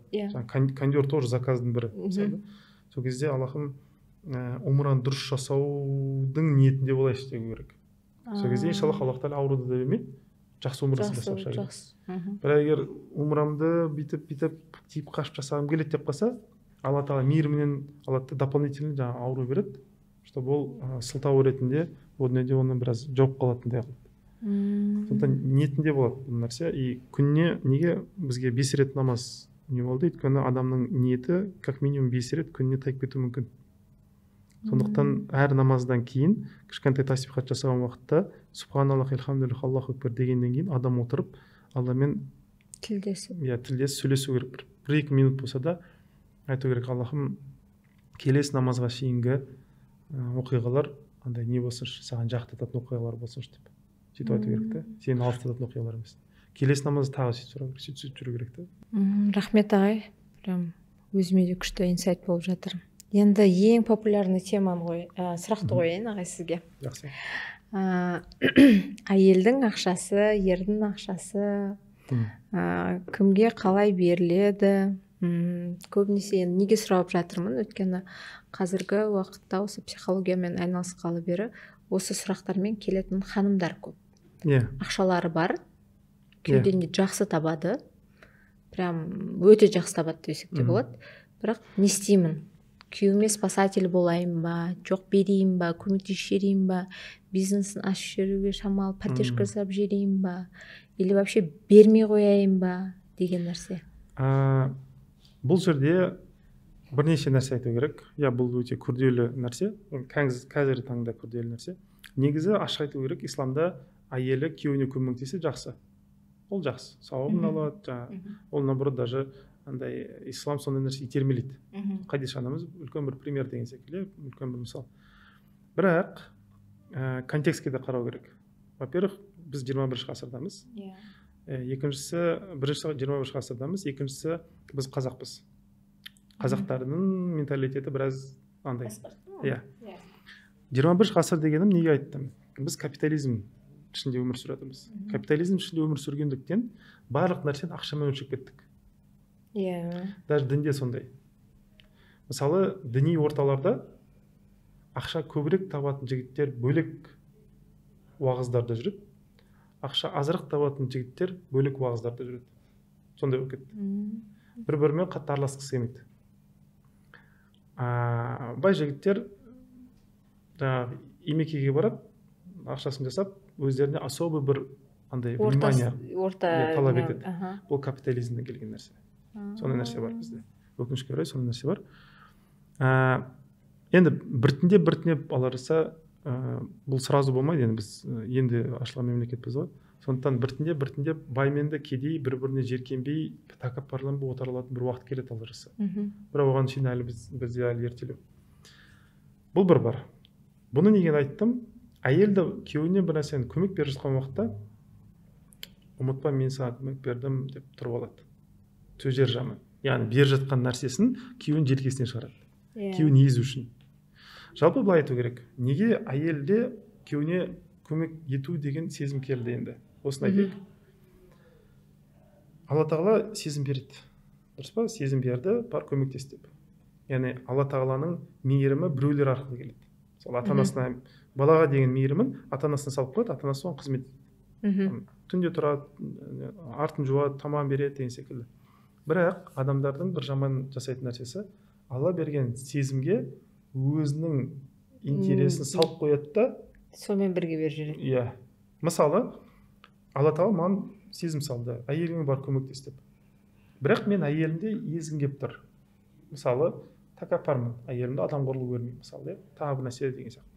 кондер тоже заказдың бірі. Сол кезде Аллахым умраны дұрыс жасаудың ниетінде болайшы деу керек. Сол кезде иншаллах Аллах Тағала ауруды да бермейді, жақсы умыр жасап шығады. Бірақ егер умрамды бүйтіп тиіп қашып жасағым келеді деп қалса, Алла Тағала мейірімінен алады да дополнительный жаңағы ауру береді, чтобы ол сылтау ретінде ол дүниеде оны біраз жауып қалатындай қылады. Сондықтан ниетінде болады бұл нәрсе. И күніне неге бізге 5 рет намаз не болды? Өйткені адамның ниеті как минимум 5 рет күніне тайып кетуі мүмкін. Сондықтан әр намаздан кейін кішкентай тасбихат жасаған уақытта субханаллах, альхамдулиллах, аллаху акбар дегеннен кейін адам отырып Алламен тілдесіп сөйлесу керек. 1-2 минут болса да айту керек, Аллахым, келесі намазға шейінгі оқиғалар андай не болсыншы, саған жақтататын оқиғалар болсыншы деп. Сөйтіп айту керек та, сені алыстататын оқиғалар емес. Келесі намазды тағы сөйтіп жүру керек та. Рахмет ағай, прям өзіме де күшті инсайт болып жатыр. Енді ең популярный теманы сұрақты қояйын ағай сізге. Жақсы. Әйелдің ақшасы, ердің ақшасы кімге қалай беріледі? Көбінесе неге сұрап жатырмын, өйткені қазіргі уақытта осы психологиямен айналысқалы бері осы сұрақтармен келетін ханымдар көп. Ақшалары бар, кеуден жақсы табады, прям өте жақсы табады десек те болады. Бірақ не істеймін? Күйеуіме спасатель болайын ба, жоқ берейін ба, көмектесіп жіберейін ба, бизнесін ашып жіберуге шамалы пәтер жасап жіберейін ба, или вообще бермей қояйын ба деген нәрсе. Бұл жерде бірнеше нәрсе айту керек. Бұл өте күрделі нәрсе, қазіргі таңда күрделі нәрсе. Негізі ашық айту керек, исламда әйелі күйеуіне көмектесе жақсы. Ол жақсы, сауабын алады, ол наоборот даже андай ислам сондай нәрсе итермелейді. Қадиша анамыз үлкен бір пример деген секілді, үлкен бір мысал. Бірақ контекстке де қарау керек. Во-первых, біз 21 ғасырдамыз. Екіншісі, бірінші 21 ғасырдамыз, екіншісі біз қазақпыз. Қазақтардың менталитеті біраз андай. 21 ғасыр дегенім неге айттым? Біз капитализм ішінде өмір сүретіміз. Капитализм ішінде өмір сүргендіктен барлық нәрсені ақшамен өлшеп кеттік. Даже дінде сондай. Мысалы, діни орталарда ақша көбірек табатын жігіттер бөлек уағыздарда жүреді. Ақша азырақ табатын жігіттер бөлек уағыздарда жүреді. Сондай болып кетті. бір бірімен қатты араласқысы келмейді. Бай жігіттер жаңағы имекеге барады, ақшасын жасап, өздеріне особый бір андай внимание талап етеді. Бұл капитализмнен келген нәрсе. Сондай нәрсе бар бізде. Өкінішке орай сондай нәрсе бар. Енді біртіндеп ала жазса, бұл сразу болмайды. енді біз енді ашылған мемлекетпіз ғой. Сондықтан біртіндеп байменді кедей бір-біріне жеркенбей, тәкаппарланбай отара алатын бір уақыт келеді ала жазса. Бірақ оған шейін әлі бізде әлі ертелеу. Бұл бір бар. Бұны неге айттым? Әйелді күйеуіне бір нәрсені көмек беріп жатқан уақытта, ұмытпа, мен саған көмек бердім деп тұрып алады. Сөздер жаман. Яғни беріп жатқан нәрсесін күйеуін желкесінен шығарады. Күйеуін езу үшін. Жалпы былай айту керек. Неге әйелде күйеуіне көмек ету деген сезім келді енді? Осыны айтайық. Алла тағала сезім береді. Дұрыс па? Сезім берді, бар көмектес деп. Яғни Алла тағаланың мейірімі біреулер арқылы келеді. Сол ата-анасына, балаға деген мейірімін ата-анасына салып қояды, ата-анасы оған қызмет етеді. Түнде тұрады, артын жуады, тамақ береді деген секілді. Бірақ адамдардың бір жаман жасайтын нәрсесі, Алла берген сезімге өзінің интересін салып қояды да сонымен бірге беріп жүреді. Иә. Мысалы, Алла тағала маған сезім салды, әйеліңе бар көмектес деп. Бірақ мен әйелімде езгім келіп тұр. Мысалы, тәкаппармын, әйелімді адамқорлық көрмеймін, мысалы, тағы бір нәрсе деген сияқты.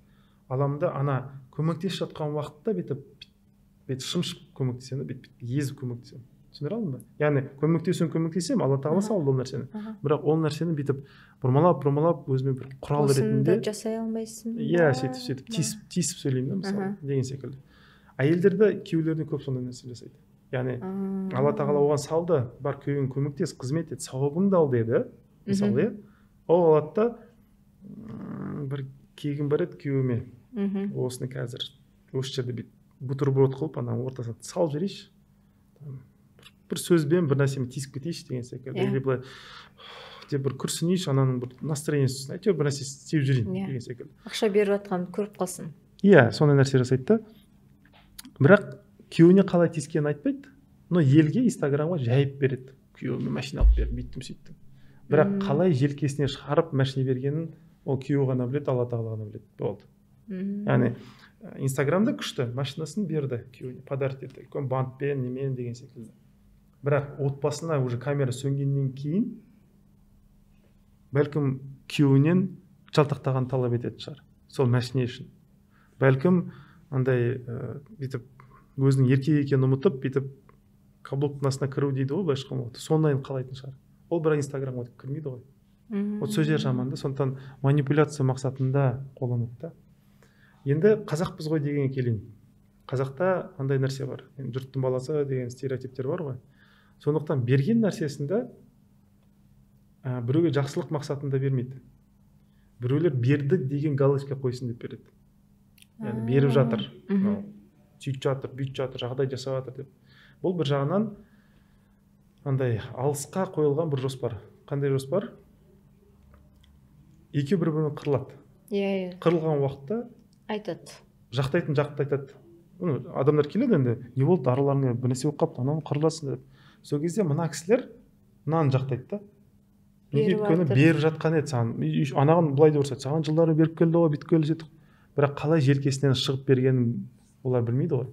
Аламда ана көмектесіп жатқан уақытта бүйтіп шымшып көмектесемін, бүйтіп езіп көмектесемін. Түсіндіре алдым ба? Яғни көмектесем, Алла тағала салды ол нәрсені. Бірақ ол нәрсені бүйтіп бұрмалап өзіме бір құрал ретінде жасай алмайсың. Иә, сөйтіп тиісіп сөйлеймін да, мысалы, деген секілді. Әйелдерді күйеулеріне көп сондай нәрсе жасайды. Яғни Алла тағала оған салды, бар күйеуің көмектес, қызмет ет, сауабыңды ал деді. Мысалы, ол алады да бір кегім бар еді күйеуіме. Осыны қазір осы жерде бутерброд қылып, ана ортасына салып жіберейінші. Бір сөзбен бір нәрсемен тиісіп кетейінші деген секілді. Или былай деп бір күрсінейінші, ананың бір настроениесін, әйтеуір бір нәрсе істеп жүрейін деген секілді. Ақша беріп жатқанын көріп қалсын. Иә, сондай нәрсе жасайды да. Бірақ күйеуіне қалай тиіскенін айтпайды. Но елге Инстаграмға жайып береді. Күйеуіме машина алып беріп, бүйттім сөйттім. Бірақ қалай желкесіне шығарып машина бергенін ол күйеуі ғана біледі, Алла тағала ғана біледі. Болды. Яғни Инстаграмда күшті машинасын берді күйеуіне, подарок етті. Үлкен бантпен, немен деген секілді. Бірақ отбасына уже камера сөнгеннен кейін бәлкім күйеуінен жалтақтаған талап ететін шығар. Сол машина үшін. Бәлкім андай бүйтіп өзінің еркек екенін ұмытып, бүйтіп каблуктың астына кіру дейді ғой, былайша айтқанда. Сондайын қалайтын шығар. Ол бірақ Инстаграмға кірмейді ғой. Ол сөздер жаман да, сондықтан манипуляция мақсатында қолданады да. Енді қазақпыз ғой дегенге келейін. Қазақта андай нәрсе бар. Жұрттың баласы деген стереотиптер бар ғой. Сондықтан берген нәрсесінде біреуге жақсылық мақсатында бермейді. Біреулер берді деген галочка қойсын деп береді. Яғни беріп жатыр, сөйтіп жатыр, бүйтіп жатыр, жағдай жасап жатыр деп. Бұл бір жағынан андай алысқа қойылған бір жоспар. Қандай жоспар? Екеуі бір-бірімен қырылады. Иә. Қырылған уақытта айтады. Жақтайтын жақты айтады. Адамдар келеді енді, не болды, араларыңа бір нәрсе болып қалыпты, анау қырыласың деп. Сол кезде мына кісілер мынаны жақтайды да. Неге өйткені беріп жатқан еді саған. Анаған былай деп ұрсады, саған жылдары беріп келді ғой, бүйтіп келді жетті. Бірақ қалай желкесінен шығып бергенін олар білмейді ғой.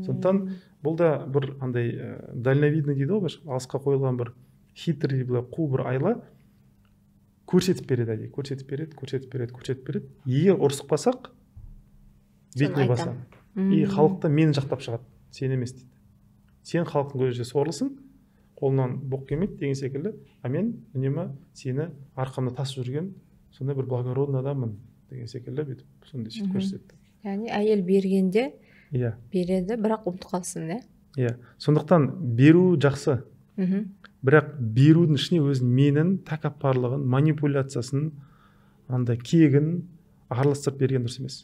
Сондықтан бұл да бір андай дальновидный дейді ғой, алысқа қойылған бір хитрый, қу бір айла көрсетіп береді, көрсетіп береді. Егер ұрсықпасақ, бетіне басамын. И халықта мені жақтап шығады, сен емес дейді. Сен халықтың көзінше сорлысың, қолынан боқ келмейді деген секілді, а мен үнемі сені арқамда тасып жүрген сондай бір благородный адаммын деген секілді бүйтіп сондай сөйтіп көрсетті. Яғни әйел бергенде береді, бірақ ұмытып қалсын, иә. Сондықтан беру жақсы. Бірақ берудің ішіне өзінің менін, тәкаппарлығын, манипуляциясын, андай кегін араластырып берген дұрыс емес.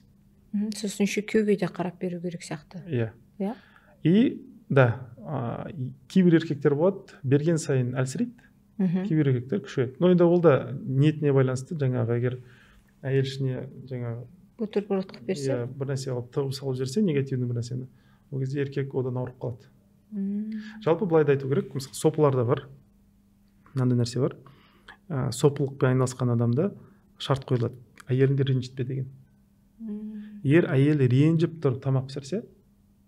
Сосын күйеуге де қарап беру керек сияқты. Иә. И кейбір еркектер болады, берген сайын әлсірейді, кейбір еркектер күшейеді. Но енді ол да ниетіне байланысты, жаңағы егер әйел ішіне жаңағы бутерброд қылып берсе, бір нәрсе алып тығып салып жіберсе, негативный бір нәрсені, ол кезде еркек одан ауырып қалады. Жалпы былай да айту керек, мысалы сопыларда бар. мынандай нәрсе бар. Сопылықпен айналысқан адамда шарт қойылады, әйеліңді ренжітпе деген. Егер әйел ренжіп тұрып тамақ пісірсе,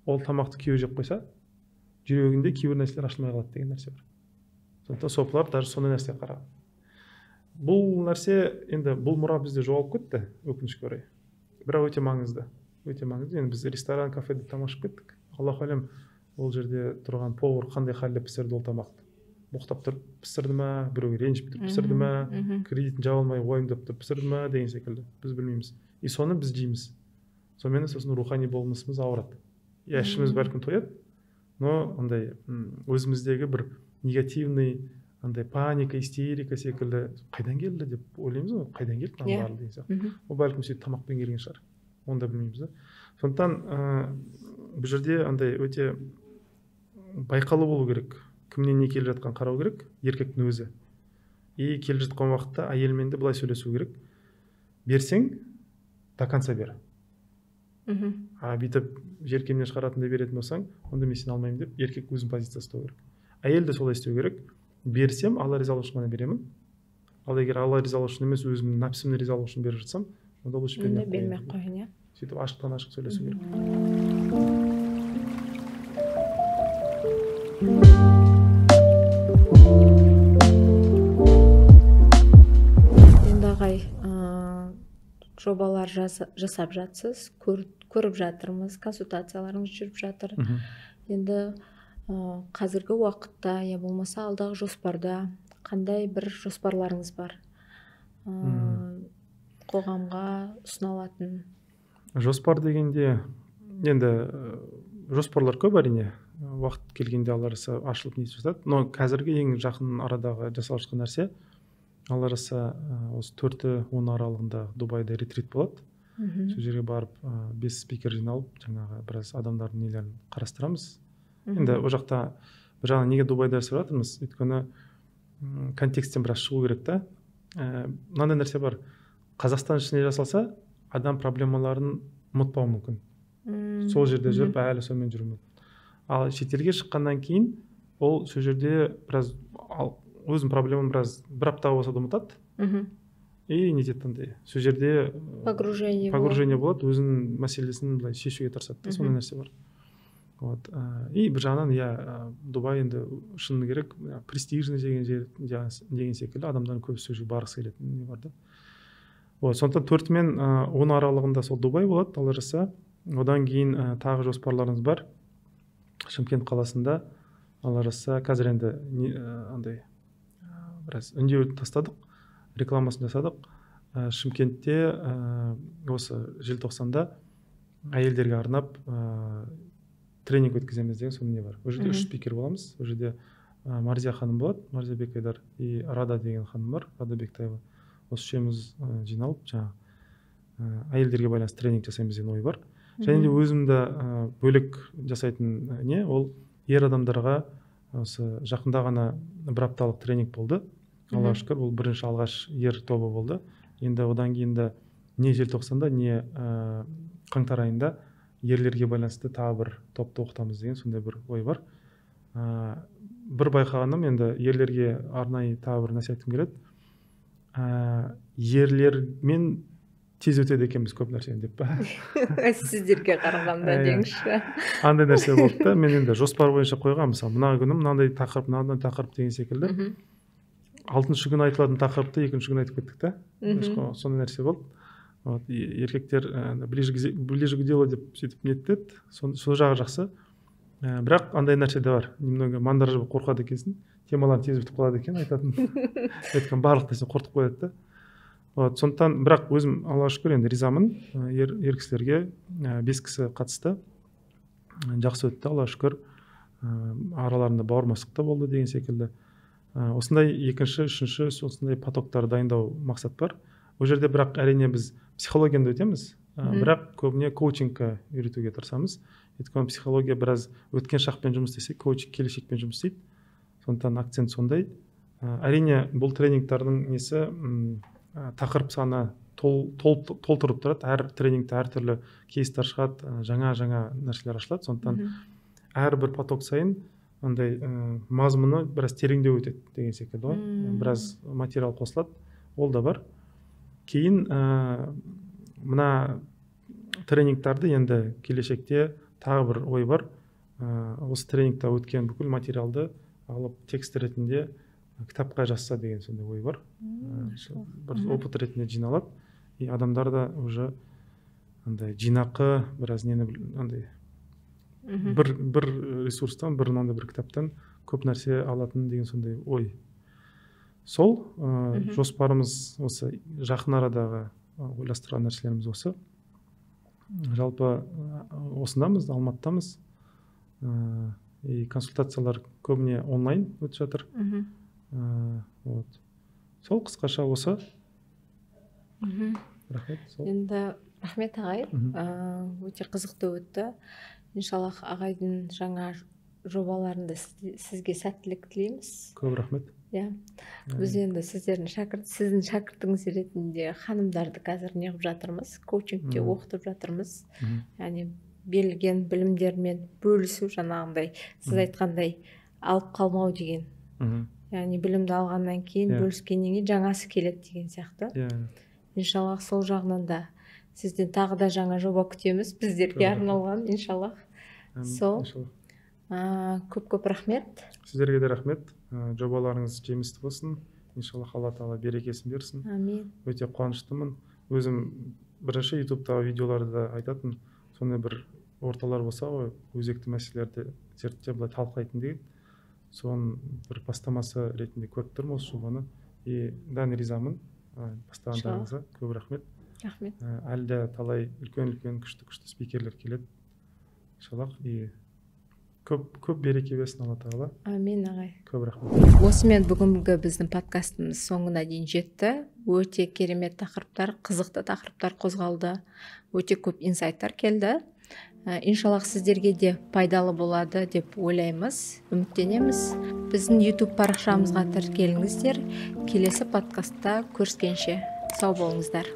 ол тамақты күйеуі жеп қойса, жүрегінде кейбір нәрселер ашылмай қалады деген нәрсе бар. Сондықтан сопылар даже сондай нәрсе қараған. Бұл нәрсе енді бұл мұра бізде жоғалып кетті, өкінішке орай. Бірақ өте маңызды. Өте маңызды. Енді біз ресторан, кафеде тамақ ішіп кеттік. Аллаху әлем, ол жерде тұрған повар қандай халде пісірді ол тамақты. Боқтап тұрып пісірді ма, біреуге ренжіп тұрып пісірді ма, кредитін жаба алмай уайымдап тұрып пісірді ма деген секілді. Біз білмейміз. И соны біз жейміз. Сонымен сосын рухани болмысымыз ауырады. Я ішіміз бәлкім тояды, но андай өзіміздегі бір негативный андай паника, истерика секілді қайдан келді деп ойлаймыз ғой, қайдан келді мынаның барлығы деген сияқты. Ол бәлкім сөйтіп тамақпен келген шығар. Оны да білмейміз да. Сондықтан бұл жерде андай өте байқалы болу керек. Кімнен не келіп жатқан қарау керек, еркектің өзі. И келіп жатқан уақытта әйелмен де былай сөйлесу керек. Берсең, до конца бер. Бүйтіп желкемнен шығаратындай беретін болсаң, онда мен сені алмаймын деп еркек өзінің позициясын ұстау керек. Әйел де солай істеу керек. Берсем, Алла ризалығы үшін ғана беремін. Ал егер Алла ризалығы үшін емес, өзімнің нәпсімнің ризалығы үшін беріп жатсам, онда лучше бермей қояйын. Сөйтіп ашықтан ашық сөйлесу керек. Енді ағай, жобалар жасап жатсыз, көріп жатырмыз, консультацияларыңыз жүріп жатыр. Енді қазіргі уақытта, я болмаса алдағы жоспарда қандай бір жоспарларыңыз бар? Қоғамға ұсыналатын? Жоспар дегенде, енді жоспарлар көп әрине. Уақыт келгенде Алла жазса ашылып нетіп жатады. Но қазіргі ең жақын арадағы жасалып жатқан нәрсе, Алла жазса осы 4-10 аралығында Дубайда ретрит болады. Сол жерге барып 5 спикер жиналып, жаңағы біраз адамдардың нелерін қарастырамыз. Енді ол жақта бір жағынан неге Дубайда жасап жатырмыз? Өйткені контексттен біраз шығу керек та. Мынандай нәрсе бар. Қазақстан ішінде жасалса, адам проблемаларын ұмытпауы мүмкін. Сол жерде жүріп, әлі сонымен жүру мүмкін. Ал шетелге шыққаннан кейін, ол сол жерде біраз өзінің проблеманы бір апта болса да ұмытады. И нететінде. Сол жерде погружение болады, өзінің мәселесін былай шешуге тырысады. Сондай нәрсе бар. И бір жағынан Дубай енді шыны керек престижный деген секілді адамдардың көбісі сол жерге барғысы келетін не бар да. Сондықтан 4 мен 10 аралығында сол Дубай болады, Алла жазса. Одан кейін тағы жоспарларымыз бар. Шымкент қаласында Алла жазса, қазір енді андай біраз үндеу тастадық, рекламасын жасадық. Шымкентте осы желтоқсанда әйелдерге арнап тренинг өткіземіз деген соның не бар. Ол жерде 3 спикер боламыз. Ол жерде Марзия ханым болады, Марзия Бекайдар, и Рада деген ханым бар, Рада Бектаева. Осы үшеуміз жиналып, әйелдерге байланысты тренинг жасаймыз деген ой бар. Және де өзімді бөлек жасайтын не, ол ер адамдарға осы жақында ғана бір апталық тренинг болды. Аллаға шүкір, бұл бірінші алғаш ер тобы болды. Енді одан кейін де не желтоқсанда, не қаңтар айында ерлерге байланысты тағы бір топты оқытамыз деген сондай бір ой бар. Бір байқағаным, енді ерлерге арнайы тағы бір нәрсе айтқым келеді. Ерлермен тез өтеді екенбіз көп нәрсені деп па. Сіздерге қарағанда деңізші. Андай нәрсе болды да, мен енді жоспар бойынша қойған, мысалы мына күні мынандай тақырып деген секілді. 6-шы күні айтылатын тақырыпты 2-ші күні айтып кеттік та. Сондай нәрсе болды. Еркектер ближе к делу деп сөйтіп неттеді. Сол жағы жақсы. Бірақ андай нәрсе де бар. Немного мандражы қорқады екенсің. Темаларын тез бітіп қалады екен айтатын. Айтқан барлық нәрсені қорқытып қояды да. Сондықтан бірақ өзім Аллаға шүкір енді ризамын. Ер кісілерге 5 кісі қатысты. Жақсы өтті, Аллаға шүкір. Араларында бауырмастық та болды деген секілді. Осындай 2-ші, 3-ші осындай потоктар дайындау мақсат бар. Ол жерде бірақ әрине біз психологияны өтеміз, бірақ көбіне коучингқа үйретуге тырысамыз. Өйткені психология біраз өткен шақпен жұмыс істесе, коучинг келешекпен жұмыс істейді. Сондықтан акцент сондай. Әрине бұл тренингтардың несі тақырып саны толтырып тұрады. Әр тренингте әртүрлі кейстер шығады, жаңа нәрселер ашылады. Сондықтан әрбір поток сайын андай мазмұны біраз тереңдеу өтеді деген секілді ғой. Біраз материал қосылады, ол да бар. Кейін мына тренингтарды енді келешекте тағы бір ой бар. Осы тренингта өткен бүкіл материалды алып текст ретінде кітапқа жазса деген сондай ой бар. Бір опыт ретінде жиналады, и адамдар да уже андай жинақы біраз нені андай бір ресурстан, бір кітаптан көп нәрсе алатын деген сондай ой. Сол жоспарымыз осы, жақын арадағы ойластырған нәрселеріміз осы. Жалпы осындамыз, Алматыдамыз. И консультациялар көбіне онлайн өтіп жатыр. Сол қысқаша осы. Рахмет. Енді рахмет ағай, өте қызықты өтті. Иншаллах ағайдың жаңа жобаларында сізге сәттілік тілейміз. Көп рахмет. Біз енді сіздің шәкіртіңіз ретінде ханымдарды қазір неғып жатырмыз, коучингте оқытып жатырмыз. Яғни берілген білімдермен бөлісу, жаңағындай сіз айтқандай алып қалмау деген. Яғни білімді алғаннан кейін бөліскеннен кейін жаңасы келеді деген сияқты. Иншаллах сол жағынан да сізден тағы да жаңа жоба күтеміз, біздерге арналған, иншаллах. Сол. Көп рахмет. Сіздерге де рахмет. Жобаларыңыз жемісті болсын. Иншаллах Алла Тағала берекесін берсін. Амин. Өте қуаныштымын. Өзім бірінші ютубтағы видеоларда айтатын, сондай бір орталар болса ғой, өзекті мәселелерді зерттеп былай талқылайтын деген. Соның бір бастамасы ретінде көріп тұрмын осы жобаны. И дан ризамын бастағандарыңызға. Көп рахмет. Рахмет. Әлі де талай үлкен күшті спикерлер келеді. Иншаллах. И көп береке берсін Алла Тағала. Амин ағай. Көп рахмет. Осымен бүгінгі біздің подкастымыз соңына дейін жетті. Өте керемет тақырыптар, қызықты тақырыптар қозғалды. Өте көп инсайттар келді. Иншаллах сіздерге де пайдалы болады деп ойлаймыз, үміттенеміз. Біздің YouTube парақшамызға тіркеліңіздер. Келесі подкастта көріскенше сау болыңыздар.